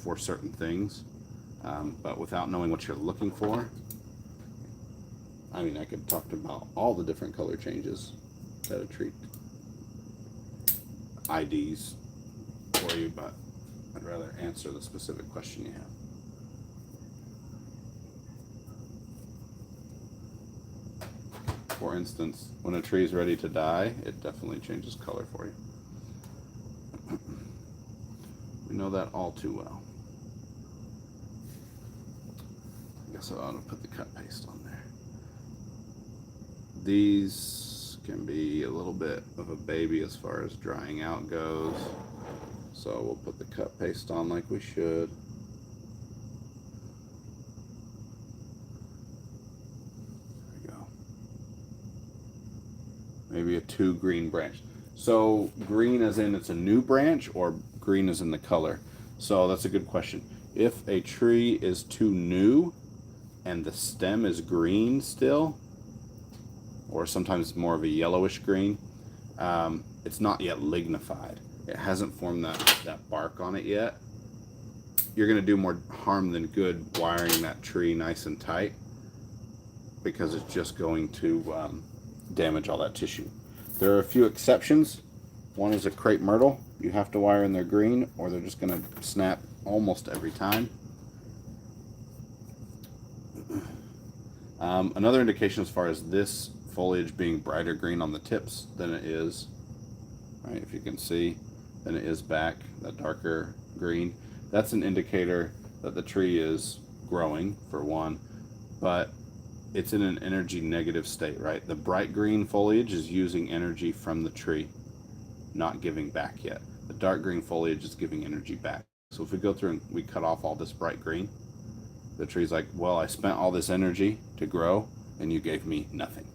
for certain things, but without knowing what you're looking for, I mean, I could talk about all the different color changes that a tree IDs for you, but I'd rather answer the specific question you have. For instance, when a tree is ready to die, it definitely changes color for you. We know that all too well. I guess I ought to put the cut paste on there. These can be a little bit of a baby as far as drying out goes. So we'll put the cut paste on like we should. There we go. Maybe a 2 green branch. So green as in it's a new branch, or green as in the color? So that's a good question. If a tree is too new and the stem is green still, or sometimes more of a yellowish green, it's not yet lignified. It hasn't formed that bark on it yet. You're going to do more harm than good wiring that tree nice and tight, because it's just going to damage all that tissue. There are a few exceptions. One is a crepe myrtle. You have to wire in their green, or they're just going to snap almost every time. Another indication as far as this foliage being brighter green on the tips than it is, right, if you can see, than it is back, that darker green, that's an indicator that the tree is growing, for one, but it's in an energy negative state, right? The bright green foliage is using energy from the tree, not giving back yet. The dark green foliage is giving energy back. So if we go through and we cut off all this bright green, the tree's like, well, I spent all this energy to grow and you gave me nothing,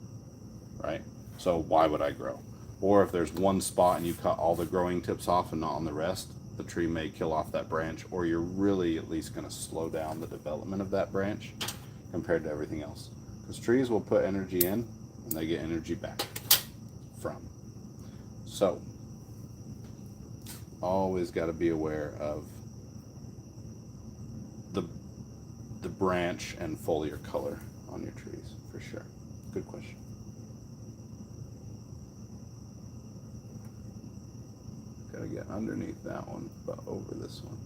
right? So why would I grow? Or if there's one spot and you cut all the growing tips off and not on the rest, the tree may kill off that branch, or you're really at least going to slow down the development of that branch compared to everything else. Because trees will put energy in and they get energy back from. So always got to be aware of the branch and foliar color on your trees, for sure. Good question. Got to get underneath that one, but over this one.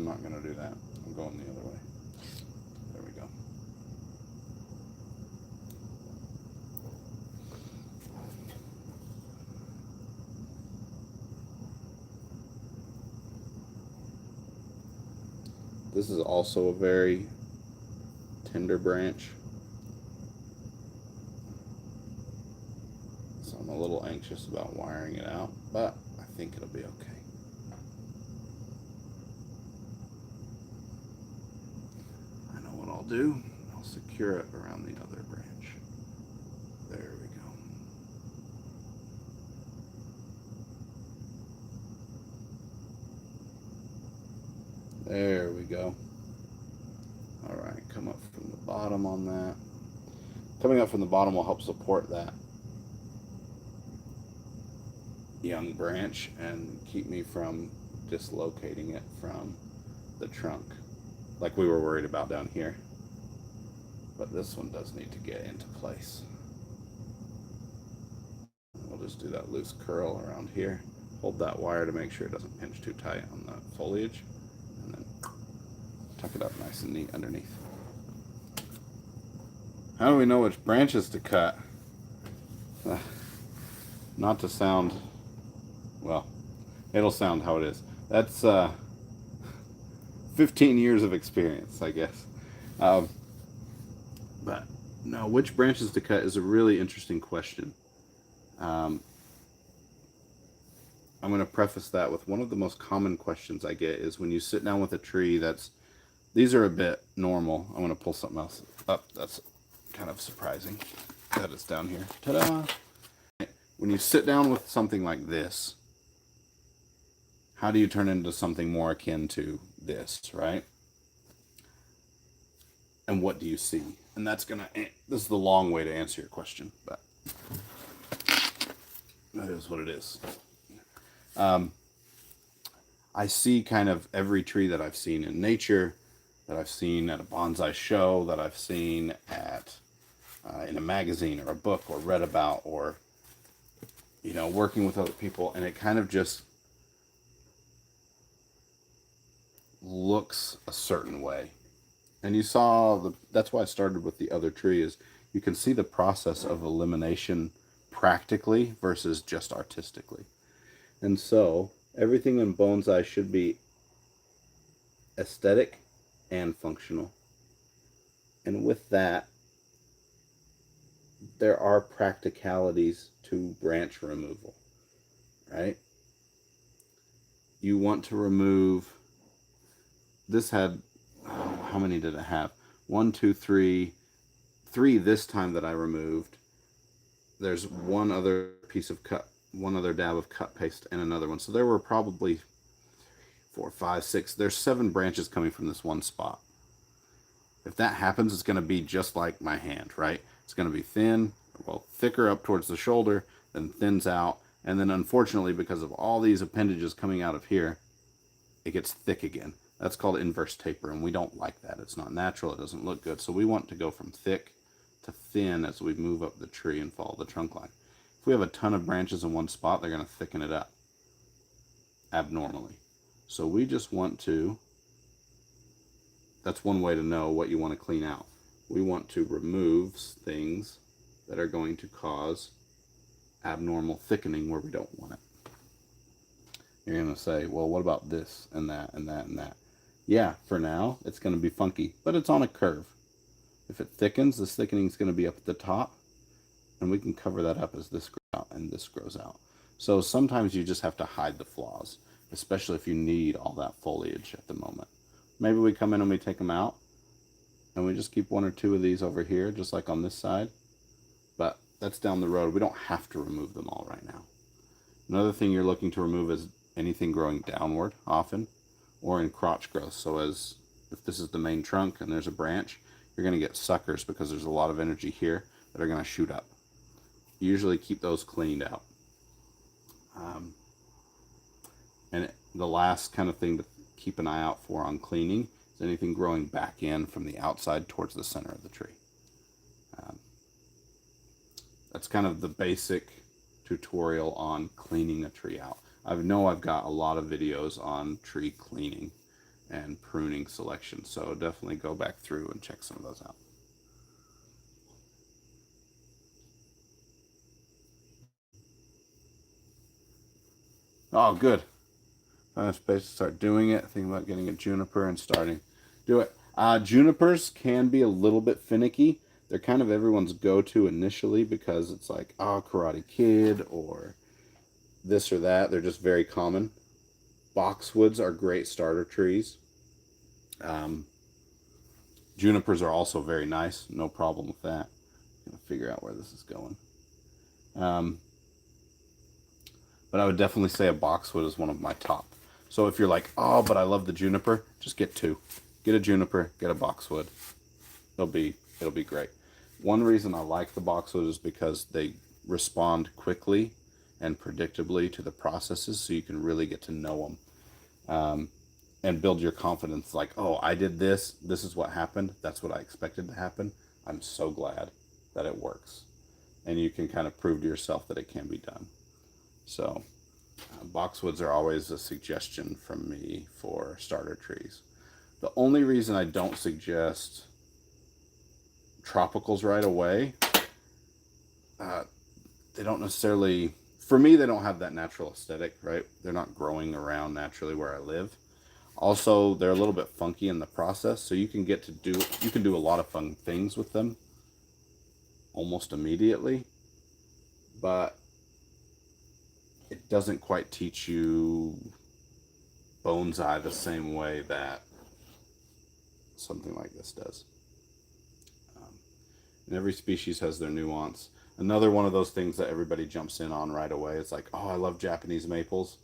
Not going to do that. I'm going the other way. There we go. This is also a very tender branch. So I'm a little anxious about wiring it out, but I think it'll be okay. I know what I'll do. I'll secure it around the other branch. There we go. There we go. All right, come up from the bottom on that. Coming up from the bottom will help support that young branch and keep me from dislocating it from the trunk like we were worried about down here. But this one does need to get into place. We'll just do that loose curl around here. Hold that wire to make sure it doesn't pinch too tight on the foliage, and then tuck it up nice and neat underneath. How do we know which branches to cut? Not to sound, well, it'll sound how it is. That's 15 years of experience, I guess. But no, which branches to cut is a really interesting question. I'm going to preface that with one of the most common questions I get is when you sit down with a tree that's, these are a bit normal. I'm going to pull something else up that's kind of surprising that it's down here. Ta-da! When you sit down with something like this, how do you turn into something more akin to this, right? And what do you see? And that's going to, this is the long way to answer your question, but that is what it is. I see kind of every tree that I've seen in nature, that I've seen at a bonsai show, that I've seen at in a magazine or a book or read about, or working with other people, and it kind of just looks a certain way. And you saw that's why I started with the other tree, is you can see the process of elimination practically versus just artistically. And so everything in bonsai should be aesthetic and functional. And with that, there are practicalities to branch removal, right? You want to remove, this had, how many did it have? 1, 2, 3, 3 this time that I removed. There's one other piece of cut, one other dab of cut paste, and another one. So there were probably 4, 5, 6. There's 7 branches coming from this one spot. If that happens, it's going to be just like my hand, right? It's going to be thin, well, thicker up towards the shoulder, then thins out, and then unfortunately, because of all these appendages coming out of here, it gets thick again. That's called inverse taper, and we don't like that. It's not natural. It doesn't look good. So we want to go from thick to thin as we move up the tree and follow the trunk line. If we have a ton of branches in one spot, they're going to thicken it up abnormally. So we just want to, that's one way to know what you want to clean out. We want to remove things that are going to cause abnormal thickening where we don't want it. You're going to say, well, what about this and that and that and that? Yeah, for now, it's going to be funky, but it's on a curve. If it thickens, this thickening is going to be up at the top, and we can cover that up as this grows out and this grows out. So sometimes you just have to hide the flaws, especially if you need all that foliage at the moment. Maybe we come in and we take them out, and we just keep 1 or 2 of these over here, just like on this side. But that's down the road. We don't have to remove them all right now. Another thing you're looking to remove is anything growing downward often, or in crotch growth. So as if this is the main trunk and there's a branch, you're going to get suckers because there's a lot of energy here that are going to shoot up. You usually keep those cleaned out. And the last kind of thing to keep an eye out for on cleaning is anything growing back in from the outside towards the center of the tree. That's kind of the basic tutorial on cleaning a tree out. I know I've got a lot of videos on tree cleaning and pruning selection, so definitely go back through and check some of those out. Oh, good. I have space to start doing it. Thinking about getting a juniper and starting. Do it. Junipers can be a little bit finicky. They're kind of everyone's go-to initially because it's like, oh, Karate Kid or this or that. They're just very common. Boxwoods are great starter trees. Um, Junipers are also very nice. No problem with that. I'm gonna figure out where this is going. Um, but I would definitely say a boxwood is one of my top. So if you're like, oh, but I love the juniper, just get two. Get a juniper, get a boxwood. It'll be great. One reason I like the boxwood is because they respond quickly and predictably to the processes, so you can really get to know them and build your confidence. Like, oh, I did this. This is what happened. That's what I expected to happen. I'm so glad that it works, and you can kind of prove to yourself that it can be done. So, boxwoods are always a suggestion from me for starter trees. The only reason I don't suggest tropicals right away, they don't necessarily, for me, they don't have that natural aesthetic, right? They're not growing around naturally where I live. Also, they're a little bit funky in the process, so you can do a lot of fun things with them almost immediately, but it doesn't quite teach you bonsai the same way that something like this does. And every species has their nuance. Another one of those things that everybody jumps in on right away is like, oh, I love Japanese maples.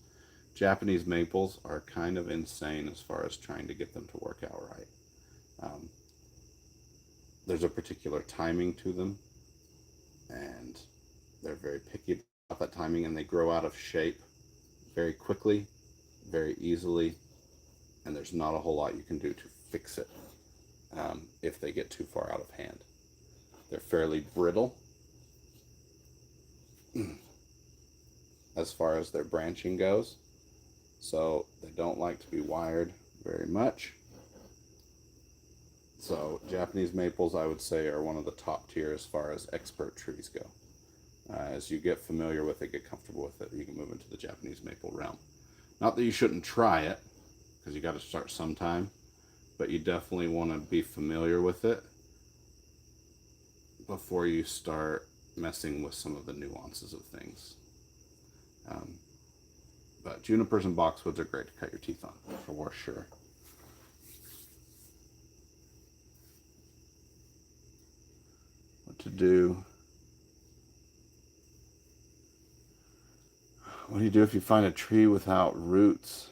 Japanese maples are kind of insane as far as trying to get them to work out right. There's a particular timing to them, and they're very picky about that timing, and they grow out of shape very quickly, very easily, and there's not a whole lot you can do to fix it if they get too far out of hand. They're fairly brittle as far as their branching goes, so they don't like to be wired very much. So Japanese maples, I would say, are one of the top tier as far as expert trees go. As you get familiar with it, get comfortable with it, you can move into the Japanese maple realm. Not that you shouldn't try it, because you got to start sometime, but you definitely want to be familiar with it before you start messing with some of the nuances of things. But junipers and boxwoods are great to cut your teeth on, for sure. What to do? What do you do if you find a tree without roots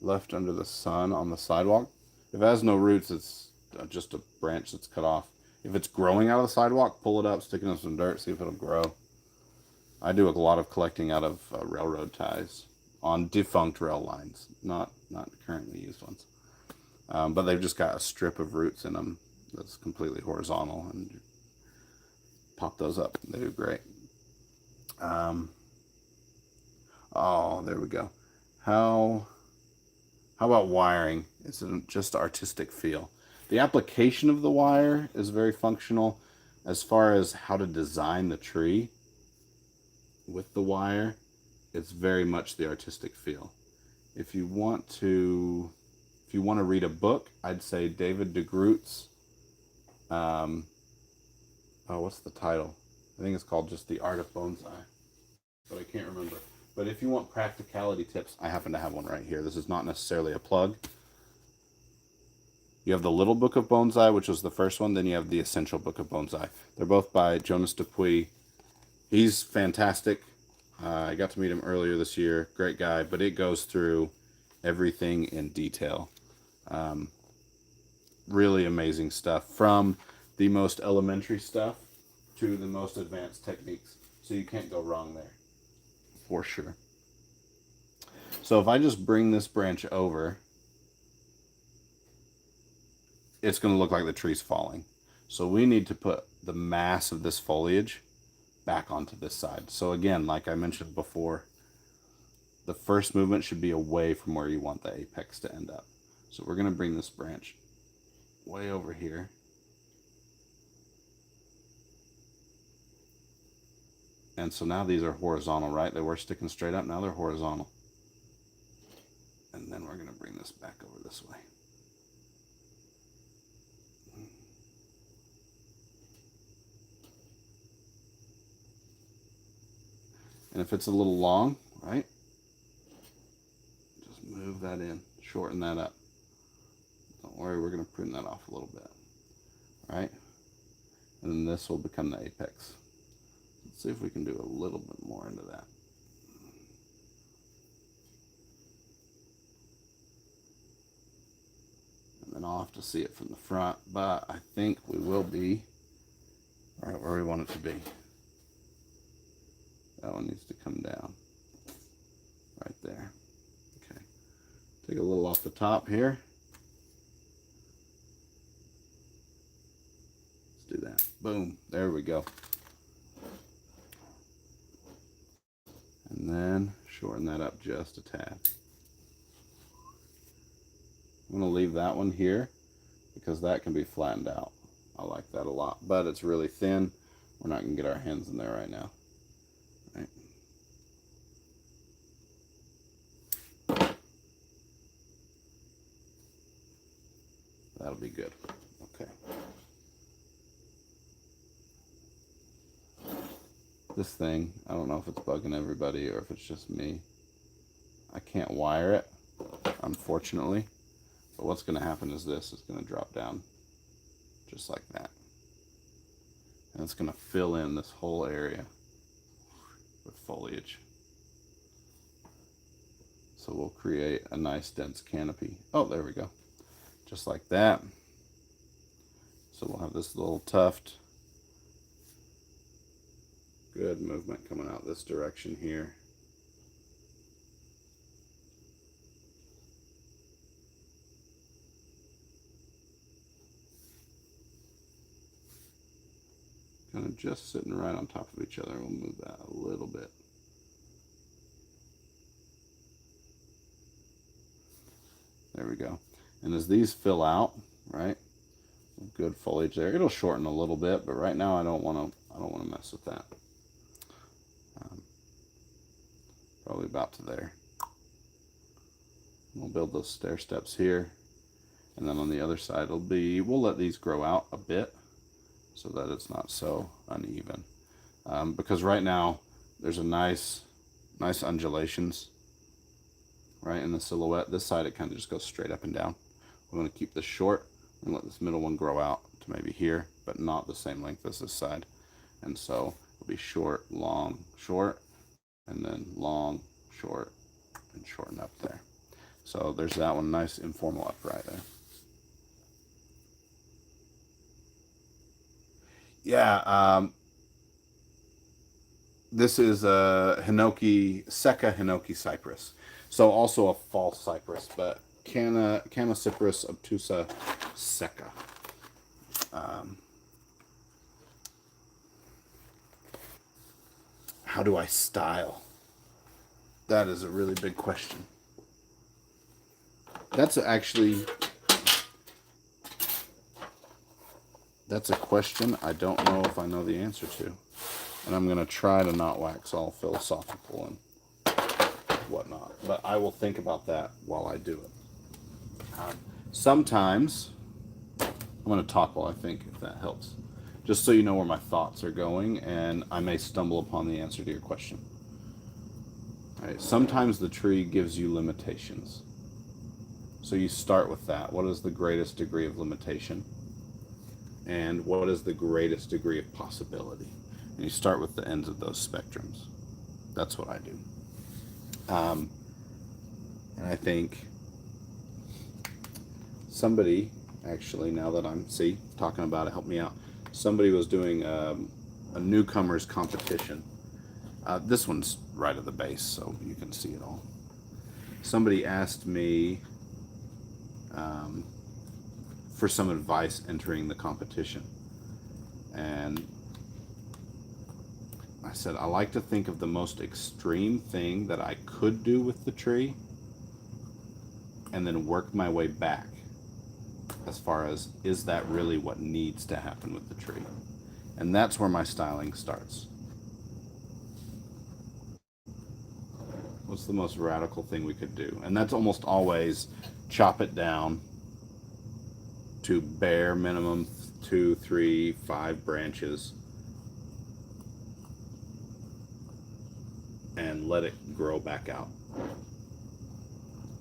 left under the sun on the sidewalk? If it has no roots, it's just a branch that's cut off. If it's growing out of the sidewalk, pull it up, stick it in some dirt, see if it'll grow. I do a lot of collecting out of railroad ties on defunct rail lines, not currently used ones. But they've just got a strip of roots in them that's completely horizontal, and pop those up. They do great. Oh, there we go. How about wiring? It's just artistic feel. The application of the wire is very functional. As far as how to design the tree with the wire, it's very much the artistic feel. If you want to read a book, I'd say David DeGroote's. What's the title? I think it's called just The Art of Bonsai, but I can't remember. But if you want practicality tips, I happen to have one right here. This is not necessarily a plug. You have the Little Book of Bonsai, which was the first one. Then you have the Essential Book of Bonsai. They're both by Jonas Dupuy. He's fantastic. I got to meet him earlier this year. Great guy, but it goes through everything in detail. Really amazing stuff, from the most elementary stuff to the most advanced techniques. So you can't go wrong there, for sure. So if I just bring this branch over, it's going to look like the tree's falling. So we need to put the mass of this foliage back onto this side. So again, like I mentioned before, the first movement should be away from where you want the apex to end up. So we're going to bring this branch way over here. And so now these are horizontal, right? They were sticking straight up. Now they're horizontal. And then we're going to bring this back over this way. And if it's a little long, right, just move that in, shorten that up. Don't worry, we're going to prune that off a little bit, right? And then this will become the apex. Let's see if we can do a little bit more into that. And then I'll have to see it from the front, but I think we will be right where we want it to be. That one needs to come down right there. Okay, take a little off the top here. Let's do that. Boom, there we go. And then shorten that up just a tad. I'm going to leave that one here because that can be flattened out. I like that a lot, but it's really thin. We're not going to get our hands in there right now. Right. That'll be good. Okay. This thing, I don't know if it's bugging everybody or if it's just me. I can't wire it, unfortunately. But what's going to happen is this is going to drop down just like that. And it's going to fill in this whole area with foliage. So we'll create a nice dense canopy. Oh, there we go. Just like that. So we'll have this little tuft. Good movement coming out this direction here. Kind of just sitting right on top of each other. We'll move that a little bit. There we go. And as these fill out, right, good foliage there. It'll shorten a little bit, but right now I don't want to mess with that. Probably about to there. We'll build those stair steps here, and then on the other side we'll let these grow out a bit so that it's not so uneven. Because right now there's a nice undulations right in the silhouette. This side it kind of just goes straight up and down. We're going to keep this short and let this middle one grow out to maybe here, but not the same length as this side. And so it'll be short, long, short, and then long, short, and shorten up there. So there's that one, nice informal upright there. Yeah, this is a Hinoki, Sekka Hinoki cypress. So also a false cypress, but Canocypress obtusa Sekka. How do I style? That is a really big question. That's a question I don't know if I know the answer to. And I'm going to try to not wax all philosophical and whatnot. But I will think about that while I do it. Sometimes, I'm going to talk while I think, if that helps. Just so you know where my thoughts are going, and I may stumble upon the answer to your question. All right, sometimes the tree gives you limitations. So you start with that. What is the greatest degree of limitation? And what is the greatest degree of possibility? And you start with the ends of those spectrums. That's what I do. And I think somebody, actually, now that I'm talking about it, help me out. Somebody was doing a newcomers competition. This one's right at the base, so you can see it all. Somebody asked me for some advice entering the competition. And I said, I like to think of the most extreme thing that I could do with the tree and then work my way back as far as, is that really what needs to happen with the tree? And that's where my styling starts. What's the most radical thing we could do? And that's almost always chop it down to bare minimum 2, 3, 5 branches. and let it grow back out.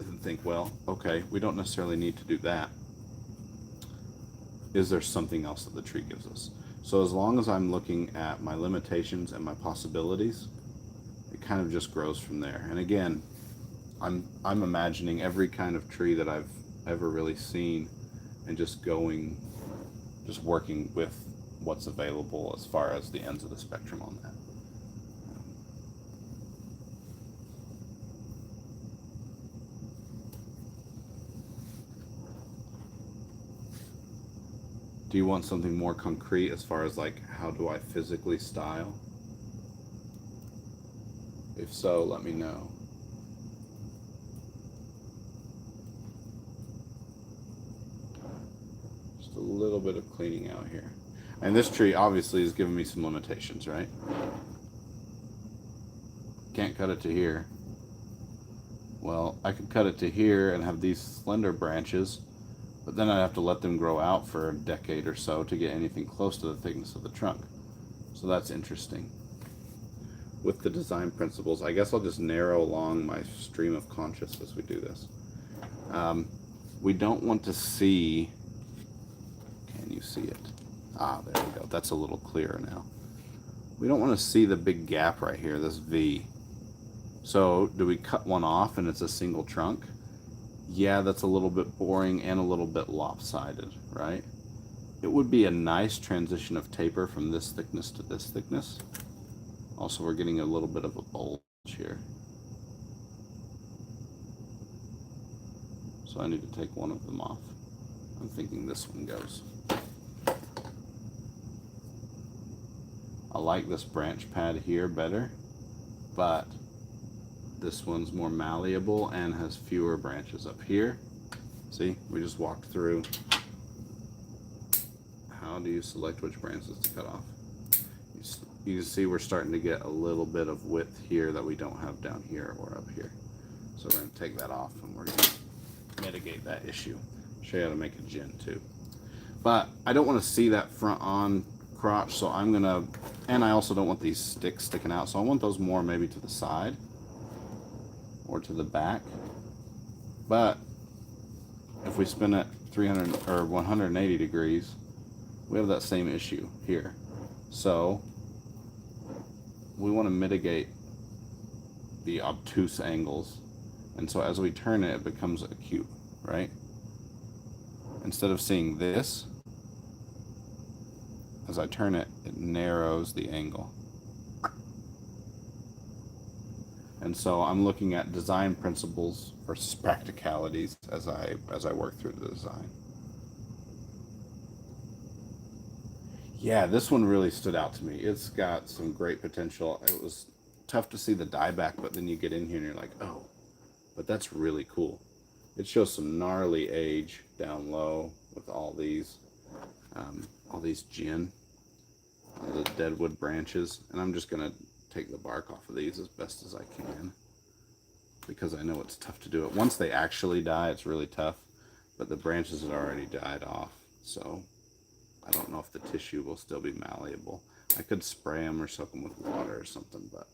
And think, well, okay, we don't necessarily need to do that. Is there something else that the tree gives us? So as long as I'm looking at my limitations and my possibilities, it kind of just grows from there. And again, I'm imagining every kind of tree that I've ever really seen and just working with what's available as far as the ends of the spectrum on that. Do you want something more concrete as far as like how do I physically style? If so, let me know. Just a little bit of cleaning out here. And this tree obviously is giving me some limitations, right? Can't cut it to here. Well, I could cut it to here and have these slender branches, but then I'd have to let them grow out for a decade or so to get anything close to the thickness of the trunk. So that's interesting. With the design principles, I guess I'll just narrow along my stream of conscious as we do this. We don't want to see, can you see it? Ah, there we go. That's a little clearer now. We don't want to see the big gap right here, this V. So do we cut one off and it's a single trunk? Yeah, that's a little bit boring and a little bit lopsided, right? It would be a nice transition of taper from this thickness to this thickness. Also, we're getting a little bit of a bulge here. So I need to take one of them off. I'm thinking this one goes. I like this branch pad here better, but this one's more malleable and has fewer branches up here. See, we just walked through. How do you select which branches to cut off? You see we're starting to get a little bit of width here that we don't have down here or up here. So we're going to take that off and we're going to mitigate that issue. Show you how to make a gin too. But I don't want to see that front on crotch, so I'm going to, and I also don't want these sticks sticking out, so I want those more maybe to the side or to the back. But if we spin it 300 or 180 degrees, we have that same issue here. So we want to mitigate the obtuse angles, and so as we turn it, it becomes acute, right? Instead of seeing this, as I turn it, it narrows the angle. And so I'm looking at design principles versus practicalities as I work through the design. Yeah, this one really stood out to me. It's got some great potential. It was tough to see the dieback, but then you get in here and you're like, oh, but that's really cool. It shows some gnarly age down low with all these gin, the Deadwood branches. And I'm just going to take the bark off of these as best as I can, because I know it's tough to do it. Once they actually die, it's really tough, but the branches had already died off, so I don't know if the tissue will still be malleable. I could spray them or soak them with water or something, but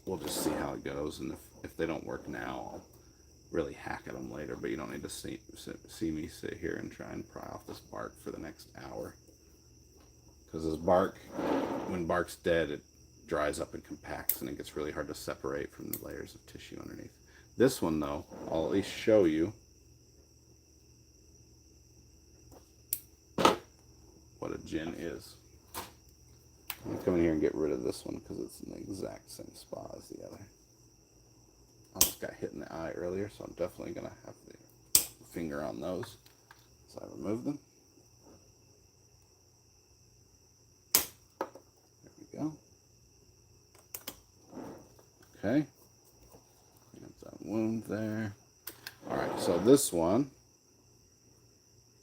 we'll just see how it goes. And if they don't work now, I'll really hack at them later. But you don't need to see me sit here and try and pry off this bark for the next hour. Because this bark, when bark's dead, it dries up and compacts, and it gets really hard to separate from the layers of tissue underneath. This one, though, I'll at least show you what a gin is. I'm gonna come in here and get rid of this one because it's in the exact same spot as the other. I just got hit in the eye earlier, so I'm definitely gonna have the finger on those. So I remove them. There we go. Okay. Got that wound there. Alright, so this one,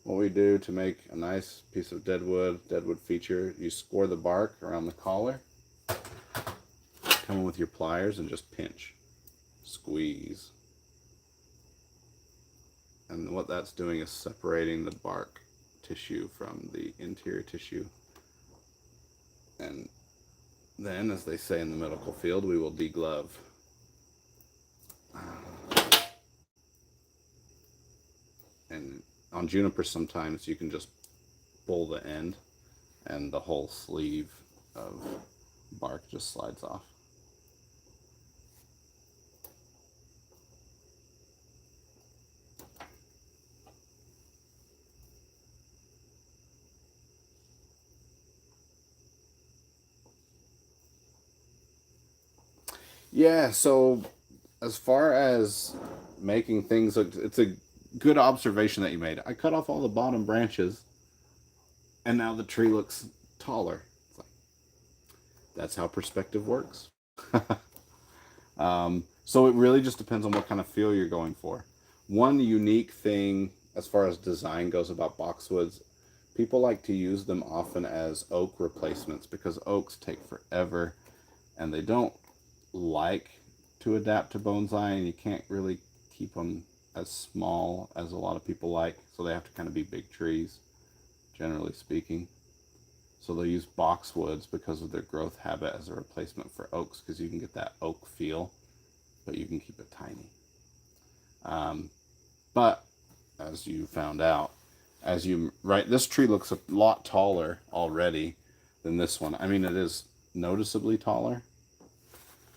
what we do to make a nice piece of Deadwood feature, you score the bark around the collar, come in with your pliers and just pinch, squeeze. And what that's doing is separating the bark tissue from the interior tissue and Then, as they say in the medical field, we will deglove. And on juniper, sometimes you can just pull the end, and the whole sleeve of bark just slides off. Yeah, so as far as making things look, it's a good observation that you made. I cut off all the bottom branches, and now the tree looks taller. It's like, that's how perspective works. So it really just depends on what kind of feel you're going for. One unique thing as far as design goes about boxwoods, people like to use them often as oak replacements because oaks take forever and they don't like to adapt to bonsai, and you can't really keep them as small as a lot of people like, so they have to kind of be big trees, generally speaking. So they'll use boxwoods because of their growth habit as a replacement for oaks, because you can get that oak feel, but you can keep it tiny. But as you found out, right, this tree looks a lot taller already than this one. I mean, it is noticeably taller,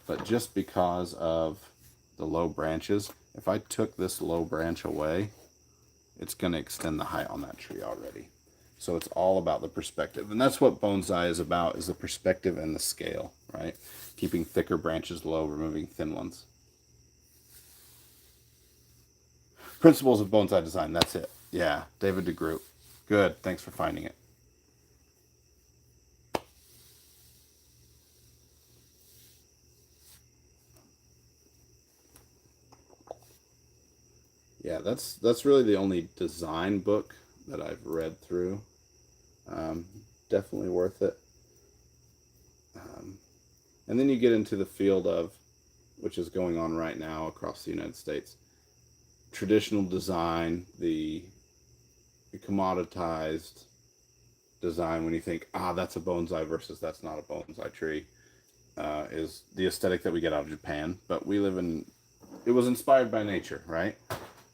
but just because of the low branches, if I took this low branch away, it's going to extend the height on that tree already. So it's all about the perspective. And that's what bonsai is about, is the perspective and the scale, right? Keeping thicker branches low, removing thin ones. Principles of bonsai design, that's it. Yeah, David DeGroot. Good, thanks for finding it. Yeah, that's really the only design book that I've read through. Um, Definitely worth it. And then you get into the field of, which is going on right now across the United States, traditional design, the commoditized design. When you think, that's a bonsai versus that's not a bonsai tree, is the aesthetic that we get out of Japan. But we live in, it was inspired by nature, right?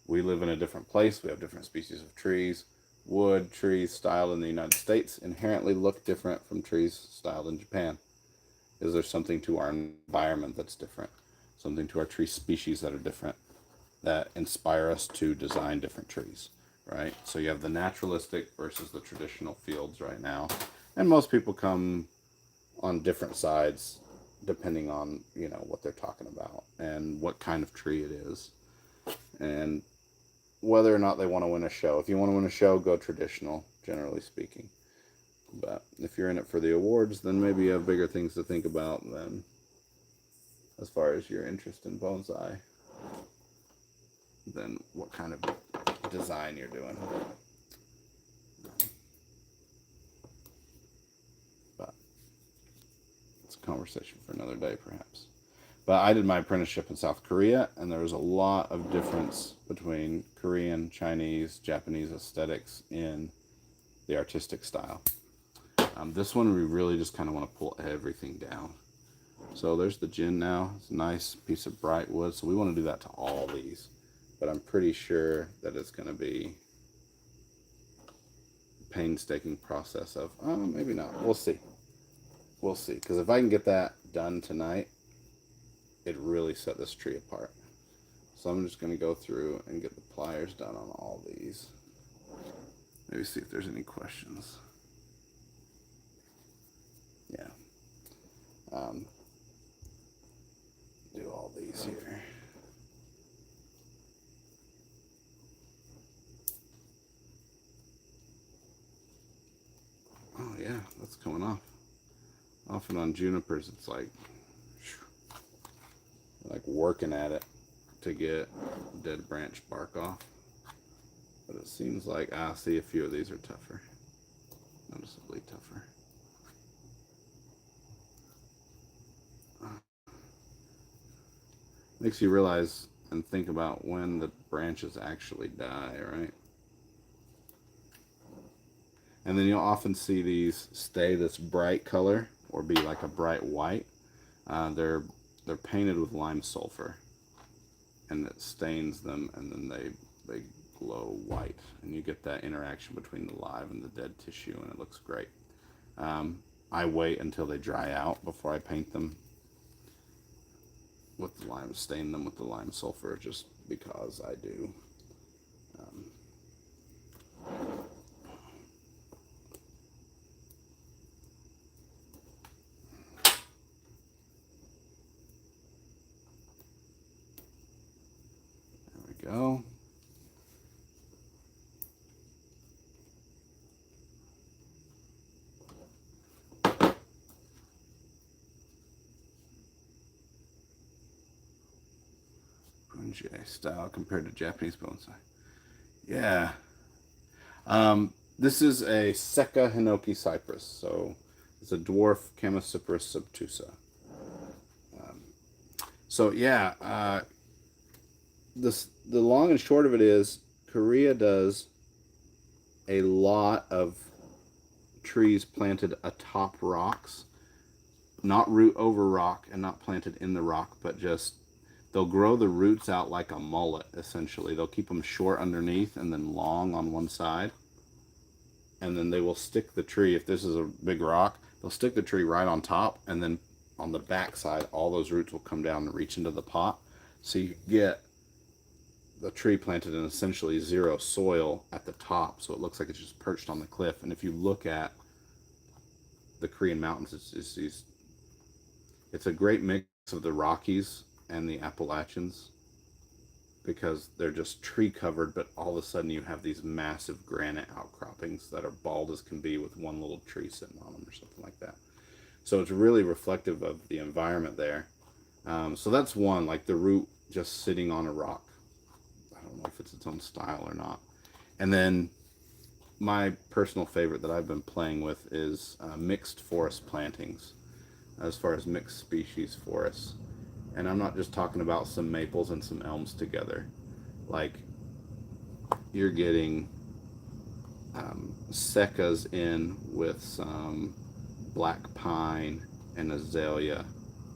We live in a different place. We have different species of trees. Wood trees styled in the United States inherently look different from trees styled in Japan. Is there something to our environment that's different? Something to our tree species that are different, that inspire us to design different trees, right? So you have the naturalistic versus the traditional fields right now. And most people come on different sides depending on, what they're talking about and what kind of tree it is. And whether or not they want to win a show. If you want to win a show, go traditional, generally speaking. But if you're in it for the awards, then maybe you have bigger things to think about than as far as your interest in bonsai, than what kind of design you're doing. But it's a conversation for another day, perhaps. But I did my apprenticeship in South Korea, and there was a lot of difference between Korean, Chinese, Japanese aesthetics in the artistic style. This one, we really just kind of want to pull everything down. So there's the gin now. It's a nice piece of bright wood. So we want to do that to all these. But I'm pretty sure that it's going to be a painstaking process of, maybe not. We'll see. We'll see. Because if I can get that done tonight, it really set this tree apart. So I'm just going to go through and get the pliers done on all these. Maybe see if there's any questions. Yeah. Do all these here. Oh yeah, that's coming off. Often on junipers, it's like working at it to get dead branch bark off. But it seems like, see, a few of these are tougher. Noticeably tougher. Makes you realize and think about when the branches actually die, right? And then you'll often see these stay this bright color or be like a bright white, they're painted with lime sulfur, and it stains them, and then they glow white, and you get that interaction between the live and the dead tissue, and it looks great. I wait until they dry out before I paint them with the lime, stain them with the lime sulfur, just because I do. There we go. Bonsai style compared to Japanese bonsai. Yeah. This is a Sekka Hinoki cypress, so it's a dwarf Chamaecyparis obtusa. So yeah, the long and short of it is Korea does a lot of trees planted atop rocks, not root over rock and not planted in the rock, but just they'll grow the roots out like a mullet, essentially. They'll keep them short underneath and then long on one side. And then they will stick the tree, if this is a big rock, they'll stick the tree right on top, and then on the back side, all those roots will come down and reach into the pot. So you get the tree planted in essentially zero soil at the top, so it looks like it's just perched on the cliff. And if you look at the Korean mountains, it's a great mix of the Rockies and the Appalachians, because they're just tree covered, but all of a sudden you have these massive granite outcroppings that are bald as can be with one little tree sitting on them or something like that. So it's really reflective of the environment there. So that's one, like the root just sitting on a rock. I don't know if it's its own style or not. And then my personal favorite that I've been playing with is mixed forest plantings, as far as mixed species forests. And I'm not just talking about some maples and some elms together. Like, you're getting Sekkas in with some black pine and azalea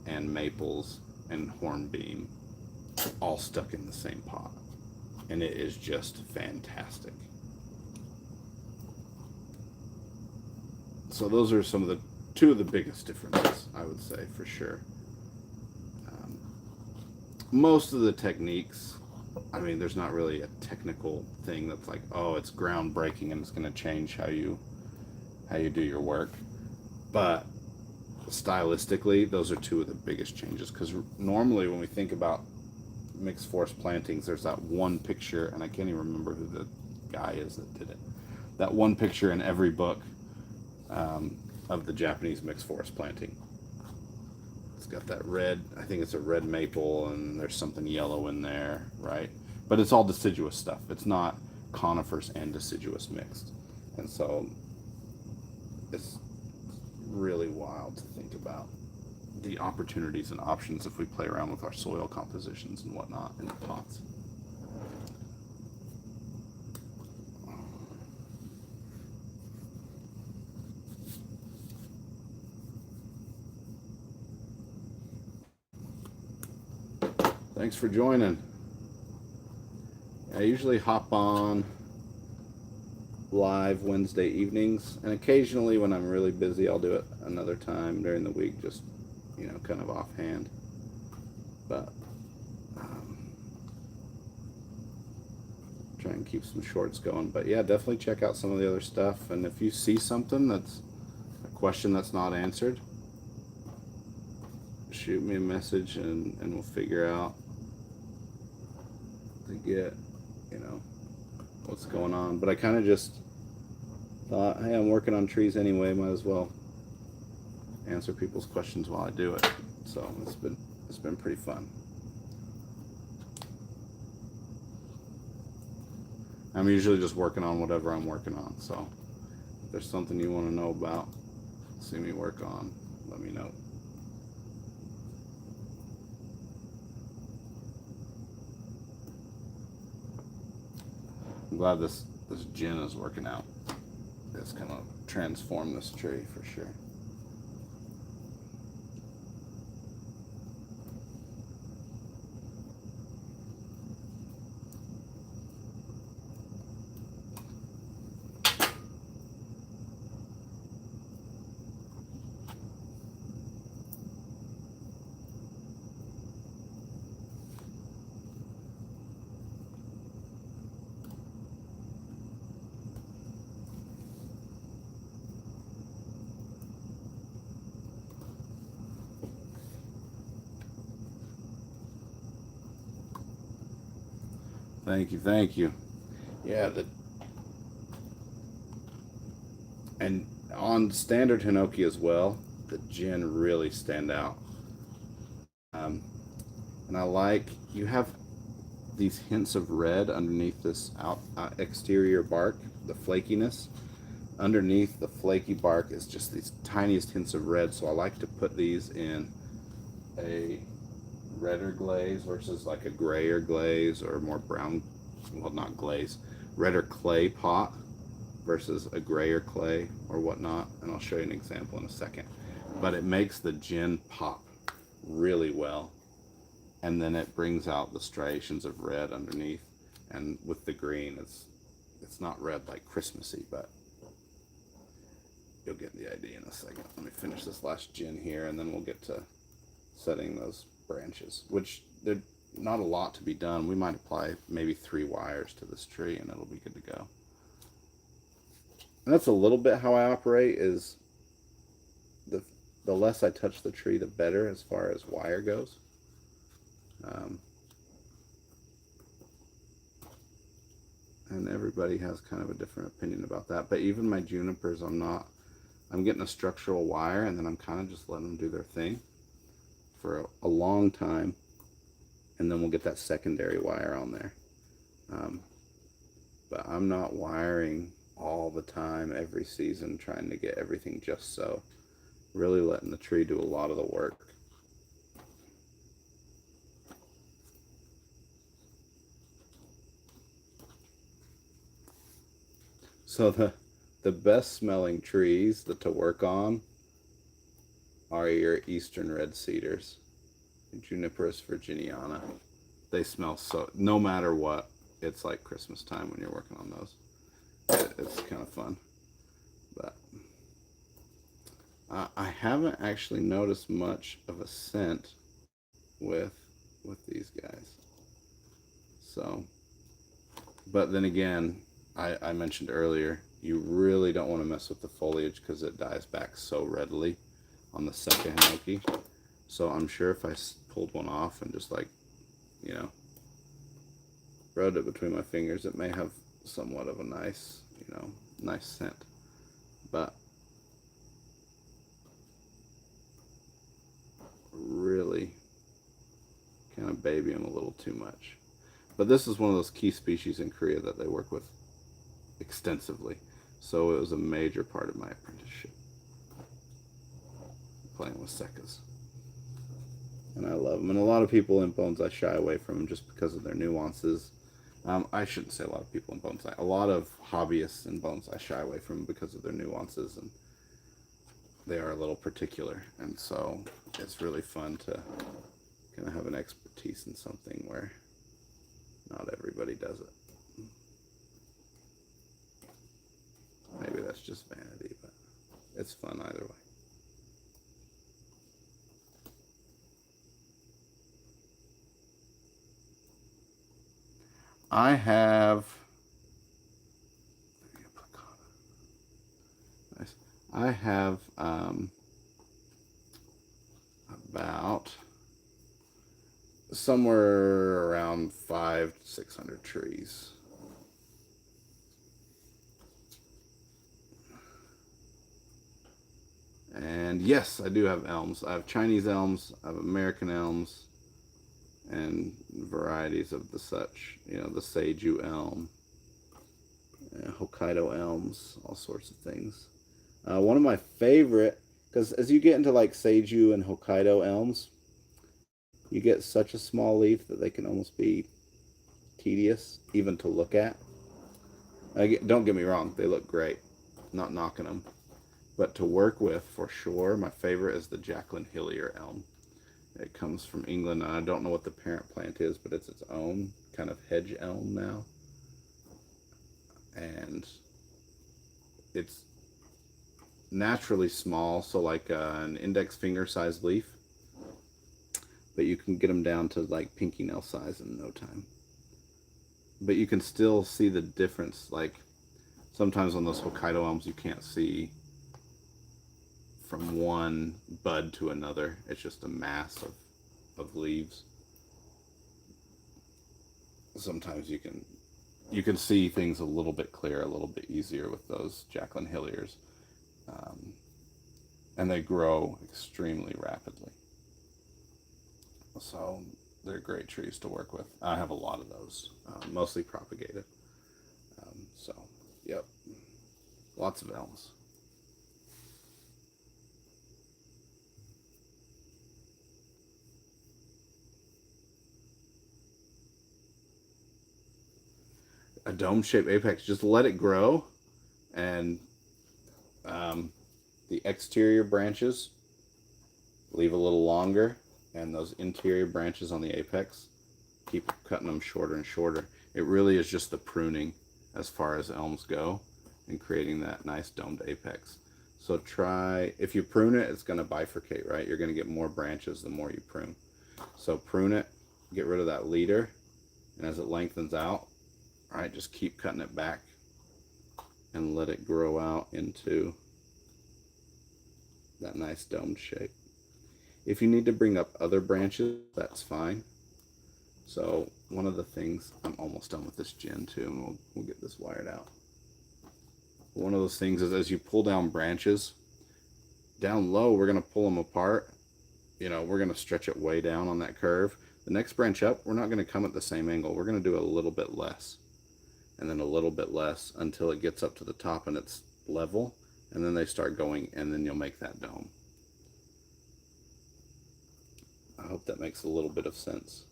and maples and hornbeam, all stuck in the same pot. And it is just fantastic. So those are some of the two of the biggest differences, I would say, for sure. Most of the techniques, I mean, there's not really a technical thing that's like, oh, it's groundbreaking and it's going to change how you do your work. But stylistically, those are two of the biggest changes, because normally when we think about mixed forest plantings, there's that one picture, and I can't even remember who the guy is that did it. That one picture in every book of the Japanese mixed forest planting. It's got that red, I think it's a red maple, and there's something yellow in there, right? But it's all deciduous stuff. It's not conifers and deciduous mixed. And so it's really wild to think about the opportunities and options if we play around with our soil compositions and whatnot in the pots. Thanks for joining. I usually hop on live Wednesday evenings, and occasionally when I'm really busy, I'll do it another time during the week, just, you know, kind of offhand. But try and keep some shorts going. But yeah, definitely check out some of the other stuff. And if you see something that's a question that's not answered, shoot me a message and we'll figure out to get, you know, what's going on. But I kind of just thought, hey, I'm working on trees anyway, might as well answer people's questions while I do it. So it's been pretty fun. I'm usually just working on whatever I'm working on, so if there's something you want to know about, see me work on, let me know. I'm glad this gin is working out. It's gonna transform this tree for sure. Thank you, thank you. Yeah, and on standard Hinoki as well, the gin really stand out. Um, and I like, you have these hints of red underneath this exterior bark, the flakiness. Underneath the flaky bark is just these tiniest hints of red, so I like to put these in a redder glaze versus like a grayer glaze or more brown, well, not glaze, redder clay pot versus a grayer clay or whatnot. And I'll show you an example in a second. But it makes the gin pop really well. And then it brings out the striations of red underneath. And with the green, it's not red like Christmassy, but you'll get the idea in a second. Let me finish this last gin here, and then we'll get to setting those branches, which there's not a lot to be done. We might apply maybe 3 wires to this tree, and it'll be good to go. And that's a little bit how I operate, is the less I touch the tree, the better as far as wire goes. And everybody has kind of a different opinion about that. But even my junipers, I'm getting a structural wire, and then I'm kind of just letting them do their thing for a long time. And then we'll get that secondary wire on there. But I'm not wiring all the time, every season, trying to get everything just so. Really letting the tree do a lot of the work. So the best smelling trees to work on are your eastern red cedars, Juniperus virginiana. They smell so, no matter what, it's like Christmas time when you're working on those. It's kind of fun. But I haven't actually noticed much of a scent with these guys. So, but then again, I mentioned earlier, you really don't want to mess with the foliage because it dies back so readily on the Sekka Hinoki. So I'm sure if I pulled one off and just, like, you know, rubbed it between my fingers, it may have somewhat of a nice, nice scent. But really kind of baby them a little too much. But this is one of those key species in Korea that they work with extensively. So it was a major part of my apprenticeship, playing with Sekkas. And I love them. And a lot of people in bonsai shy away from them just because of their nuances. I shouldn't say a lot of people in bonsai. A lot of hobbyists in bonsai shy away from them because of their nuances, and they are a little particular. And so it's really fun to kind of have an expertise in something where not everybody does it. Maybe that's just vanity, but it's fun either way. I have about somewhere around 500 to 600 trees. And yes, I do have elms. I have Chinese elms, I have American elms, and varieties of the such. The Seiju elm, Hokkaido elms, all sorts of things. One of my favorite, because as you get into like Seiju and Hokkaido elms, you get such a small leaf that they can almost be tedious even to look at. Don't get me wrong, they look great. Not knocking them. But to work with, for sure, my favorite is the Jacqueline Hillier elm. It comes from England, and I don't know what the parent plant is, but it's its own kind of hedge elm now. And it's naturally small, so like an index finger size leaf. But you can get them down to like pinky nail size in no time. But you can still see the difference. Like sometimes on those Hokkaido elms, you can't see from one bud to another. It's just a mass of leaves. sometimes you can see things a little bit clearer, a little bit easier with those Jacqueline Hilliers. And they grow extremely rapidly. So they're great trees to work with. I have a lot of those, mostly propagated. So, yep, lots of elms. A dome-shaped apex, just let it grow, and the exterior branches leave a little longer, and those interior branches on the apex, keep cutting them shorter and shorter. It really is just the pruning as far as elms go and creating that nice domed apex. So try, if you prune it, it's going to bifurcate, right? You're going to get more branches the more you prune. So prune it, get rid of that leader, and as it lengthens out, all right, just keep cutting it back and let it grow out into that nice domed shape. If you need to bring up other branches, that's fine. So one of the things, I'm almost done with this gin too, and we'll get this wired out. One of those things is as you pull down branches, down low, we're going to pull them apart. You know, we're going to stretch it way down on that curve. The next branch up, we're not going to come at the same angle. We're going to do a little bit less, and then a little bit less until it gets up to the top and it's level, and then they start going, and then you'll make that dome. I hope that makes a little bit of sense.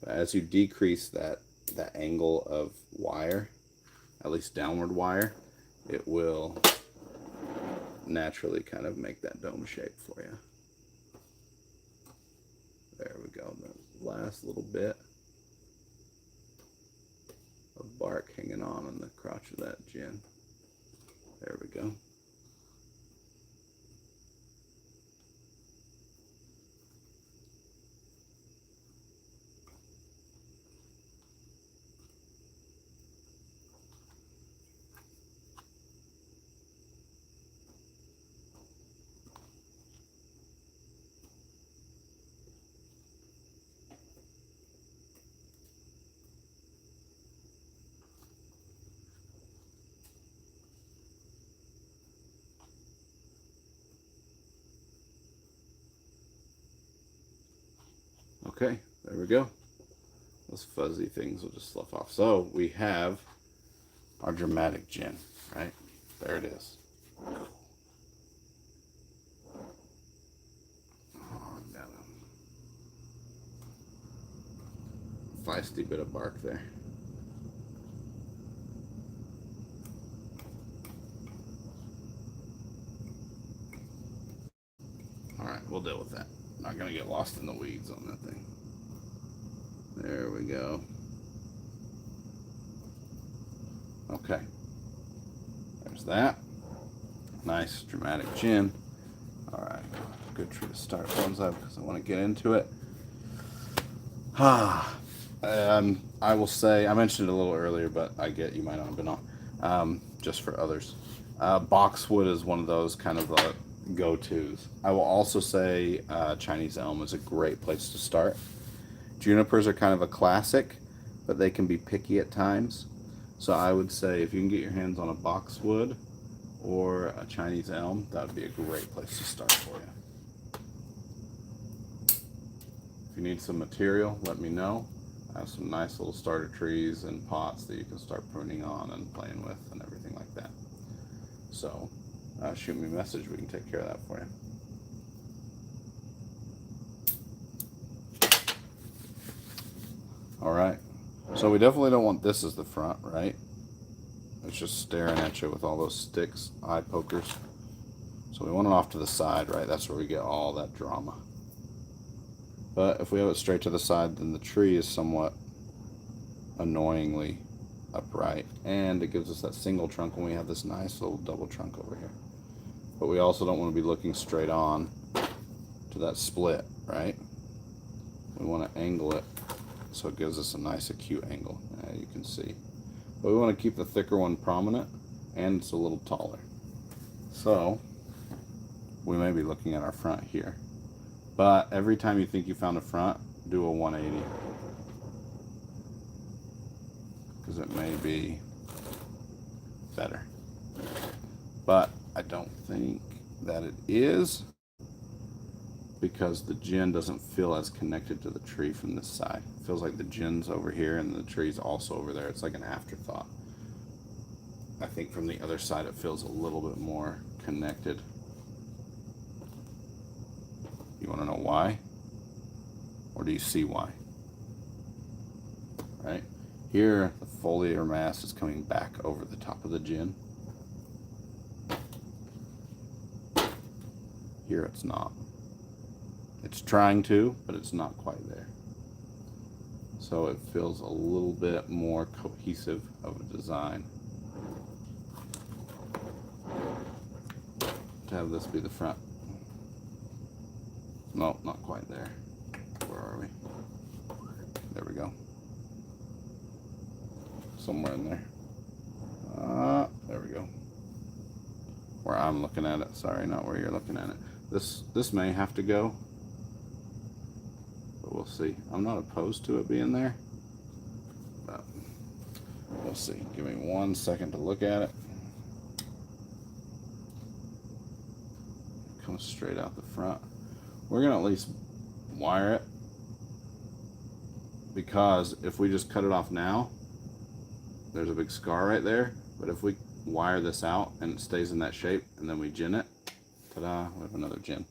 As you decrease that angle of wire, at least downward wire, it will naturally kind of make that dome shape for you. There we go. The last little bit of bark hanging on the crotch of that gin. There we go. Okay, there we go. Those fuzzy things will just slough off. So we have our dramatic gin, right? There it is. Oh, got a feisty bit of bark there. All right, we'll deal with that. Not gonna get lost in the weeds on that thing. There we go. Okay. There's that. Nice dramatic gin. All right. Good tree to start bonsai because I want to get into it. I will say, I mentioned it a little earlier, but I get you might not have been on. Just for others. Boxwood is one of those kind of go-tos. I will also say Chinese elm is a great place to start. Junipers are kind of a classic, but they can be picky at times. So I would say if you can get your hands on a boxwood or a Chinese elm, that would be a great place to start for you. If you need some material, let me know. I have some nice little starter trees and pots that you can start pruning on and playing with and everything like that. So shoot me a message, we can take care of that for you. All right, so we definitely don't want this as the front, right? It's just staring at you with all those sticks, eye pokers. So we want it off to the side, right? That's where we get all that drama. But if we have it straight to the side, then the tree is somewhat annoyingly upright, and it gives us that single trunk when we have this nice little double trunk over here. But we also don't want to be looking straight on to that split, right? We want to angle it so it gives us a nice acute angle, you can see. But we want to keep the thicker one prominent, and it's a little taller. So we may be looking at our front here. But every time you think you found a front, do a 180. Because it may be better. But I don't think that it is, because the gin doesn't feel as connected to the tree from this side. It feels like the gin's over here and the tree's also over there. It's like an afterthought. I think from the other side it feels a little bit more connected. You want to know why? Or do you see why? Right? Here, the foliar mass is coming back over the top of the gin. Here it's not. It's trying to, but it's not quite there. So it feels a little bit more cohesive of a design to have this be the front. No, not quite there. Where are we? There we go. Somewhere in there. There we go. Where I'm looking at it. Sorry, not where you're looking at it. This may have to go, but we'll see. I'm not opposed to it being there, but we'll see. Give me 1 second to look at it. Comes straight out the front. We're gonna at least wire it, because if we just cut it off now, there's a big scar right there. But if we wire this out and it stays in that shape and then we gin it, ta-da, we have another gin.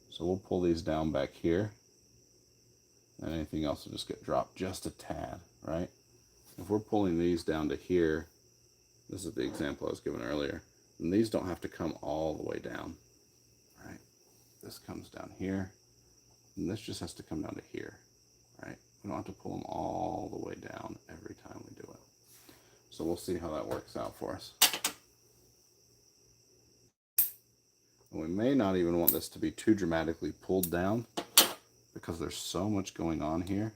So we'll pull these down back here, and anything else will just get dropped just a tad, right? If we're pulling these down to here, this is the example I was given earlier, and these don't have to come all the way down, right? This comes down here, and this just has to come down to here, right? We don't have to pull them all the way down every time we do it. So we'll see how that works out for us. And we may not even want this to be too dramatically pulled down, because there's so much going on here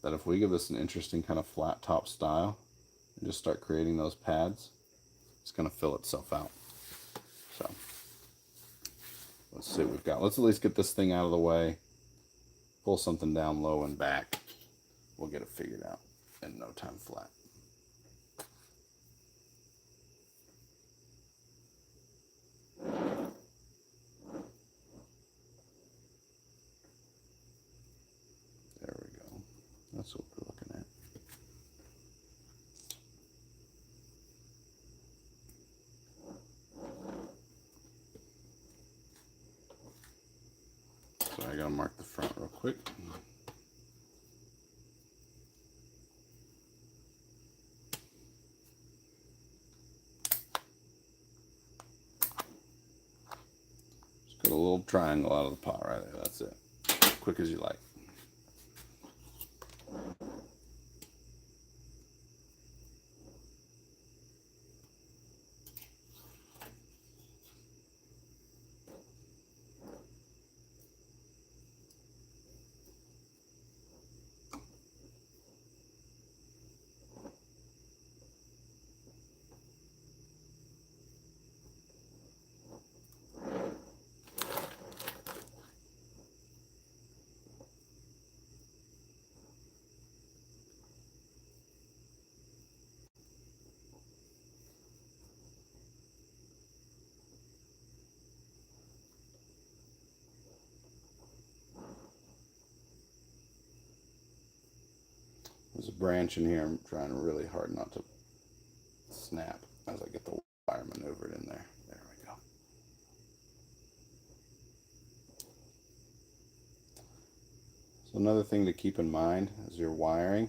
that if we give this an interesting kind of flat top style and just start creating those pads, it's going to fill itself out. So let's see what we've got. Let's at least get this thing out of the way, pull something down low and back. We'll get it figured out in no time flat. There we go. That's what we're looking at. So I gotta mark the front real quick. Just got a little triangle out of the pot right there. That's it. Quick as you like. There's a branch in here. I'm trying really hard not to snap as I get the wire maneuvered in there. There we go. So another thing to keep in mind as you're wiring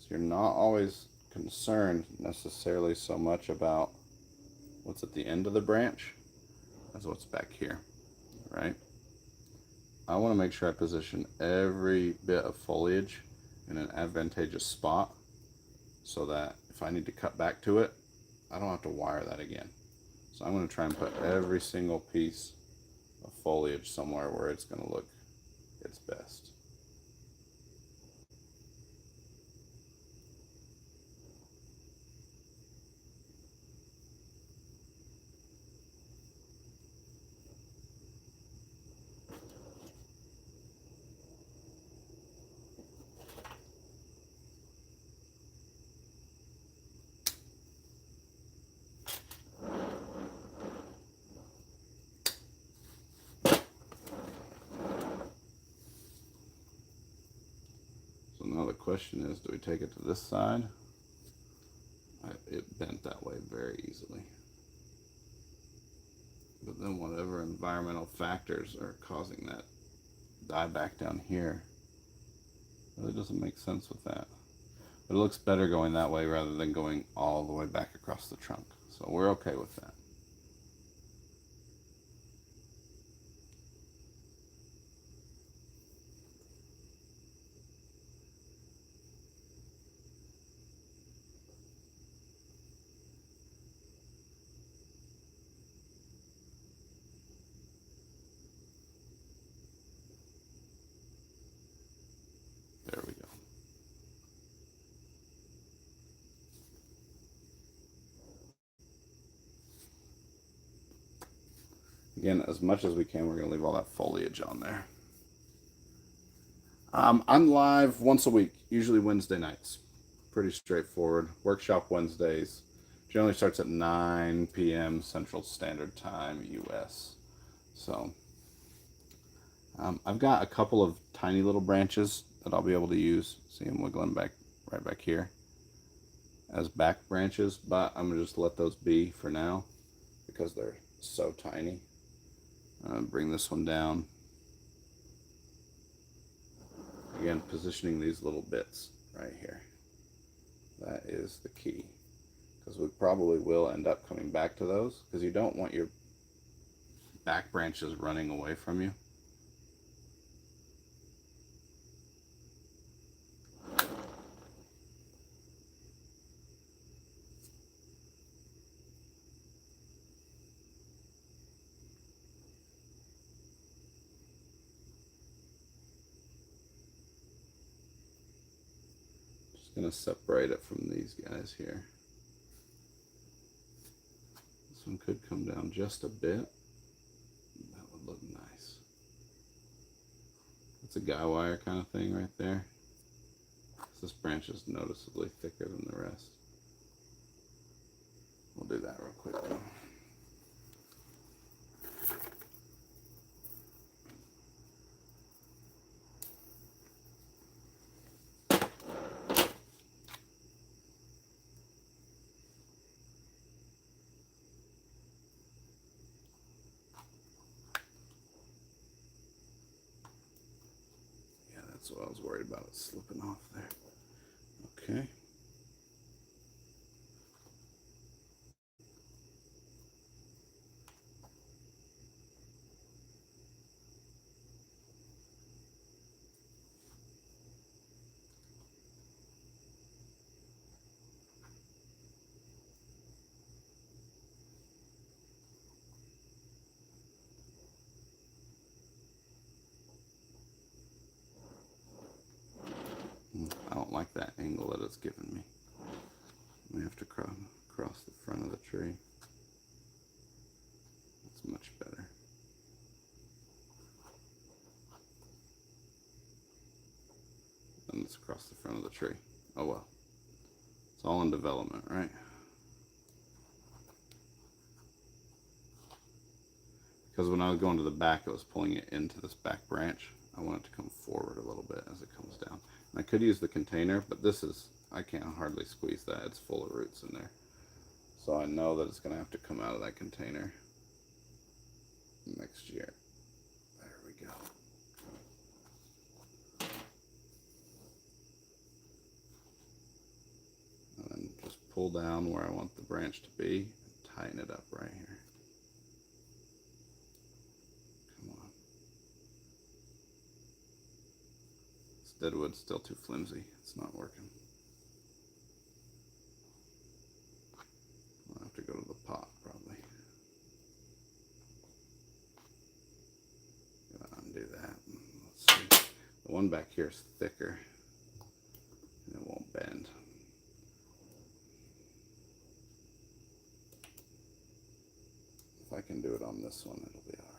is you're not always concerned necessarily so much about what's at the end of the branch as what's back here, right? I want to make sure I position every bit of foliage in an advantageous spot so that if I need to cut back to it, I don't have to wire that again. So I'm going to try and put every single piece of foliage somewhere where it's going to look its best. question is, do we take it to this side? It bent that way very easily. But then whatever environmental factors are causing that die back down here, really doesn't make sense with that. But it looks better going that way rather than going all the way back across the trunk. So we're okay with that. There we go. Again, as much as we can, we're going to leave all that foliage on there. I'm live once a week, usually Wednesday nights. Pretty straightforward. Workshop Wednesdays. Generally starts at 9 p.m. Central Standard Time, US. So I've got a couple of tiny little branches that I'll be able to use. See them wiggling back right back here as back branches, but I'm going to just let those be for now because they're so tiny. Bring this one down. Again, positioning these little bits right here. That is the key. Because we probably will end up coming back to those, because you don't want your back branches running away from you. Just going to separate it from these guys here. This one could come down just a bit. That would look nice. That's a guy wire kind of thing right there. This branch is noticeably thicker than the rest. We'll do that real quick though. That's what I was worried about, it slipping off there. Okay. I don't like that angle that it's giving me. We have to cross the front of the tree. That's much better. And it's across the front of the tree. Oh well. It's all in development, right? Because when I was going to the back, I was pulling it into this back branch. I want it to come forward a little bit as it comes down. And I could use the container, but this is, I can't hardly squeeze that. It's full of roots in there. So I know that it's going to have to come out of that container next year. There we go. And then just pull down where I want the branch to be and tighten it up right here. Deadwood's still too flimsy. It's not working. I'll have to go to the pot probably. Gotta undo that. Let's see. The one back here is thicker and it won't bend. If I can do it on this one, it'll be all right.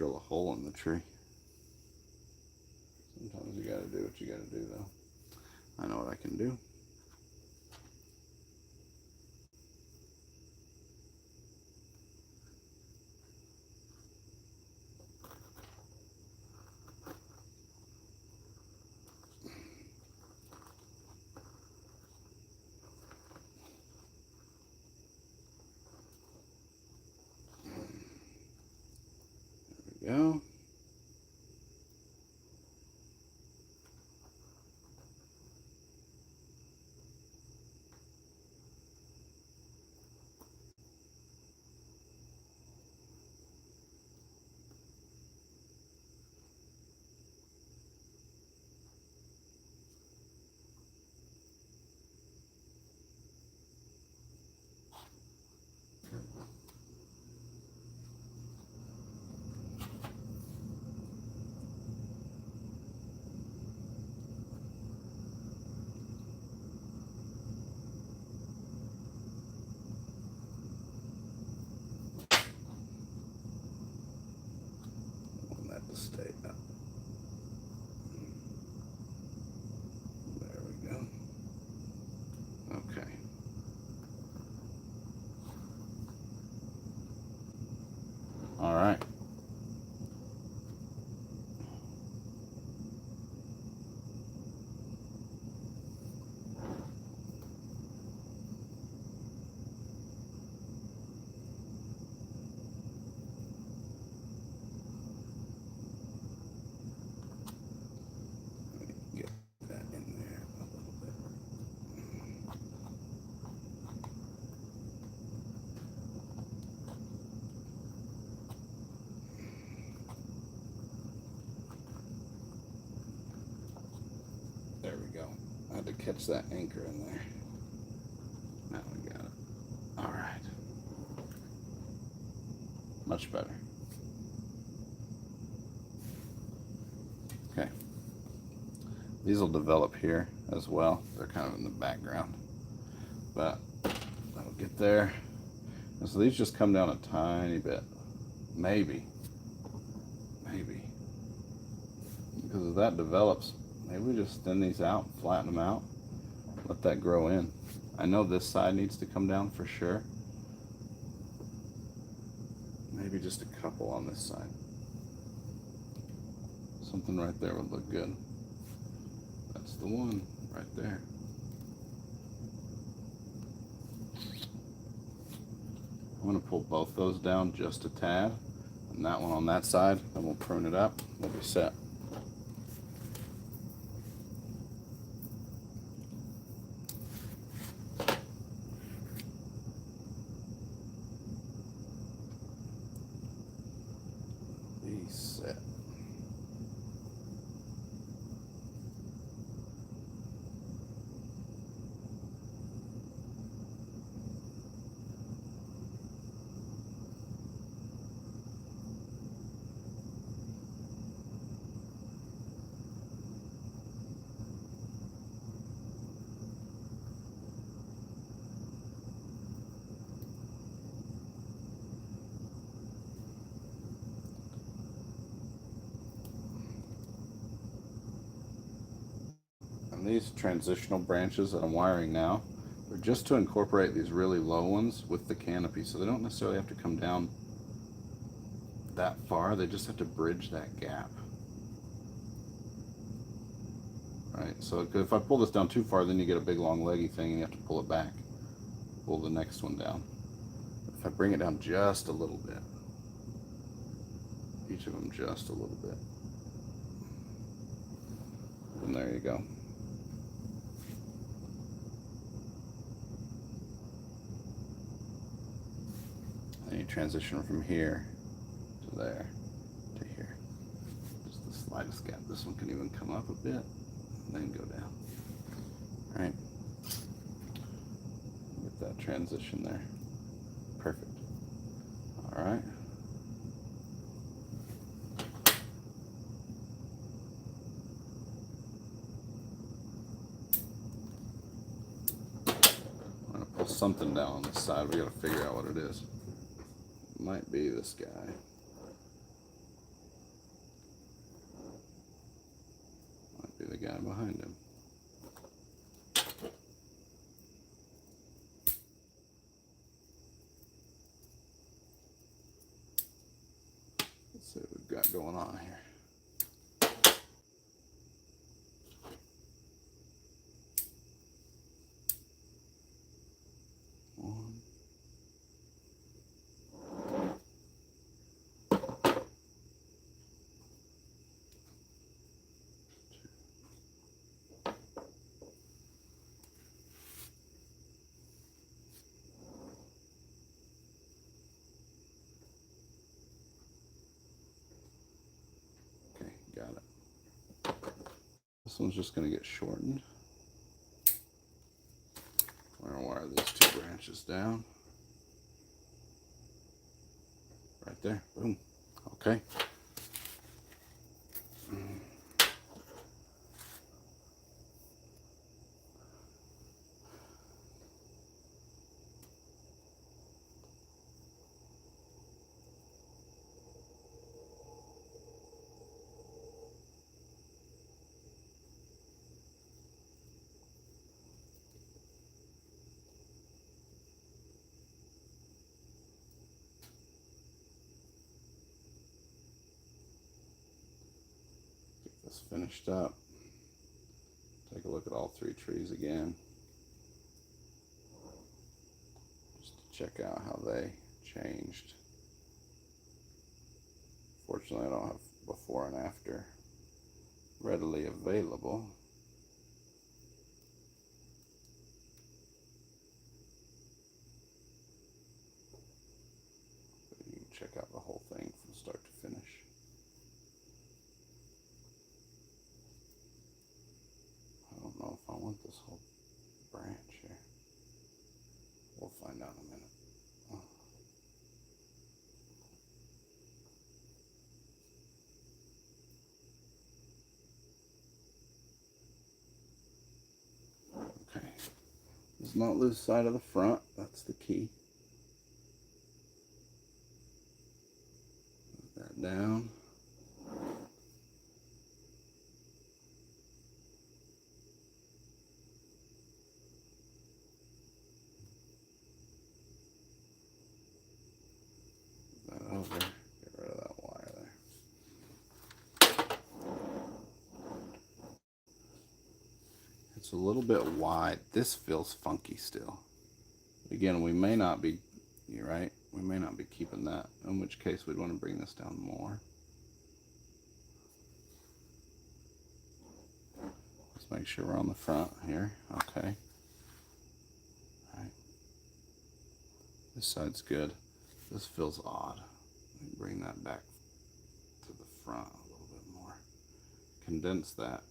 drill a hole in the tree. Sometimes you gotta do what you gotta do, though. I know what I can do. There we go. Stay up. There we go. Okay. All right. There we go. I had to catch that anchor in there. Now we got it. All right. Much better. Okay. These will develop here as well. They're kind of in the background, but that'll get there. And so these just come down a tiny bit. Maybe. Because if that develops, maybe we just thin these out, flatten them out, let that grow in. I know this side needs to come down for sure. Maybe just a couple on this side. Something right there would look good. That's the one right there. I'm going to pull both those down just a tad, and that one on that side, then we'll prune it up. We'll be set. Set. These transitional branches that I'm wiring now, they're just to incorporate these really low ones with the canopy, so they don't necessarily have to come down that far. They just have to bridge that gap. Right, so if I pull this down too far, then you get a big long leggy thing and you have to pull it back. Pull the next one down. If I bring it down just a little bit, each of them just a little bit, and there you go. And you transition from here to there to here. Just the slightest gap. This one can even come up a bit and then go down. All right. Get that transition there. Perfect. All right. I'm gonna pull something down on this side. We gotta figure out what it is. Might be this guy. guy behind him. Let's see what we've got going on here. One. Okay, got it. This one's just going to get shortened. We're going to wire these two branches down. Right there. Boom. Okay. Get this finished up. Take a look at all three trees again. Just to check out how they changed. Fortunately, I don't have before and after readily available. But you can check out the whole thing from start to finish. I don't know if I want this whole branch here. We'll find out in a minute. Okay. Let's not lose sight of the front. That's the key. Put that down. Put that over. Get rid of that wire there. It's a little bit wide. This feels funky still. Again, we may not be, you're right, we may not be keeping that, in which case we'd want to bring this down more. Let's make sure we're on the front here. Okay. All right. This side's good. This feels odd. Let me bring that back to the front a little bit more. Condense that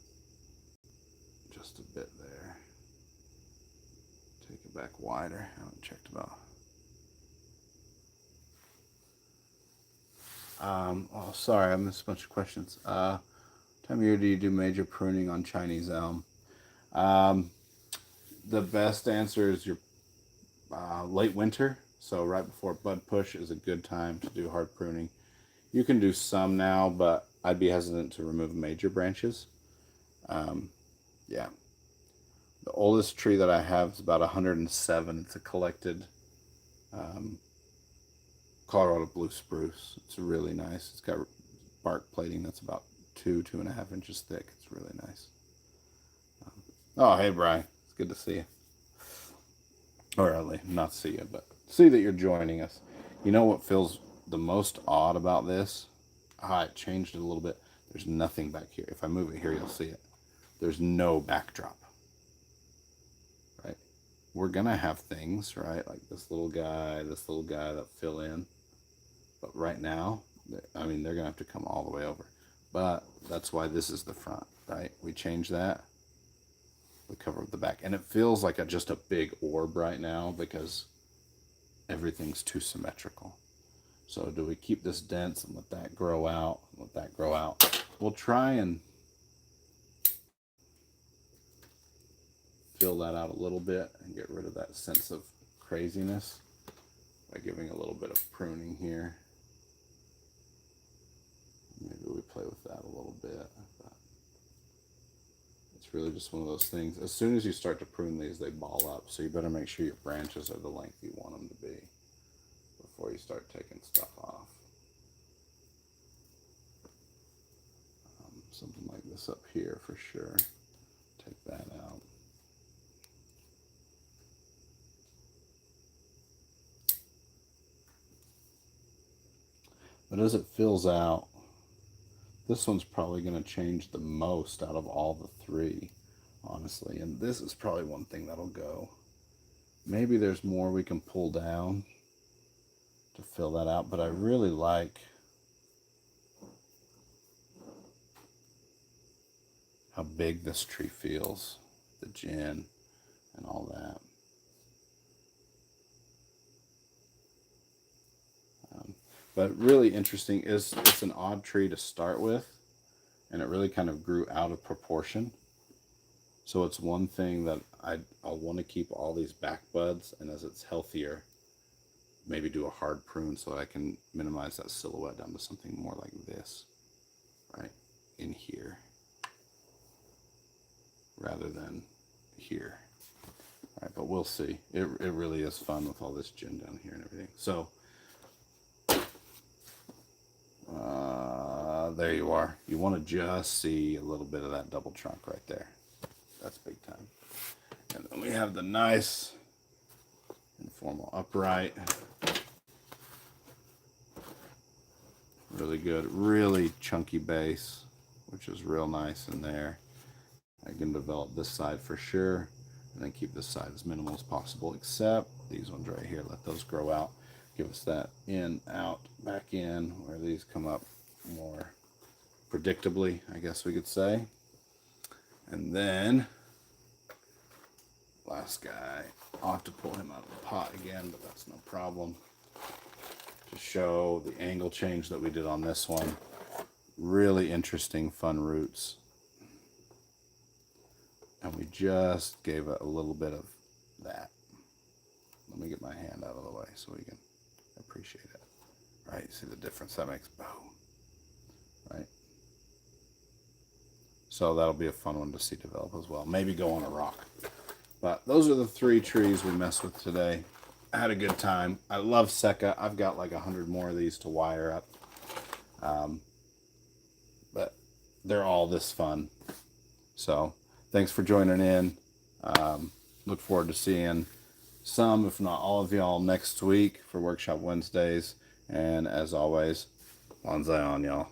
just a bit there. Take it back wider. I haven't checked about. Oh, sorry, I missed a bunch of questions. Time of year do you do major pruning on Chinese elm? The best answer is your late winter. So right before bud push is a good time to do hard pruning. You can do some now, but I'd be hesitant to remove major branches. Yeah. The oldest tree that I have is about 107. It's a collected Colorado blue spruce. It's really nice. It's got bark plating that's about 2.5 inches thick. It's really nice. Oh, hey, Brian. It's good to see you. Or really, not see you, but see that you're joining us. You know what feels the most odd about this? I changed it a little bit. There's nothing back here. If I move it here, you'll see it. There's no backdrop. Right? We're going to have things, right? Like this little guy that fill in. But right now, I mean, they're going to have to come all the way over. But that's why this is the front, right? We change that. We cover the back. And it feels like just a big orb right now because everything's too symmetrical. So do we keep this dense and let that grow out? Let that grow out. We'll try and fill that out a little bit and get rid of that sense of craziness by giving a little bit of pruning here. Maybe we play with that a little bit. really just one of those things. As soon as you start to prune these, they ball up. So you better make sure your branches are the length you want them to be before you start taking stuff off. Something like this up here for sure. Take that out. But as it fills out, this one's probably going to change the most out of all the three, honestly. And this is probably one thing that'll go. Maybe there's more we can pull down to fill that out, but I really like how big this tree feels, the gin and all that. But really interesting is it's an odd tree to start with, and it really kind of grew out of proportion. So it's one thing that I'll want to keep all these back buds, and as it's healthier, maybe do a hard prune so I can minimize that silhouette down to something more like this, right in here, rather than here. All right, but we'll see. It really is fun with all this gin down here and everything. So there you are. You want to just see a little bit of that double trunk right there. That's big time. And then we have the nice Informal upright. Really good, really chunky base, which is real nice in there. I can develop this side for sure, and then keep this side as minimal as possible, except these ones right here. Let those grow out. Give us that in, out, back in, where these come up more predictably, I guess we could say. And then, last guy, I'll have to pull him out of the pot again, but that's no problem. To show the angle change that we did on this one. Really interesting, fun roots. And we just gave it a little bit of that. Let me get my hand out of the way so we can appreciate it. Right, see the difference that makes? Boom. Right? So that'll be a fun one to see develop as well. Maybe go on a rock. But those are the three trees we messed with today. I had a good time. I love Sekka. I've got like 100 more of these to wire up. But they're all this fun. So thanks for joining in. Look forward to seeing some, if not all of y'all next week for Workshop Wednesdays. And as always, bonsai on, y'all.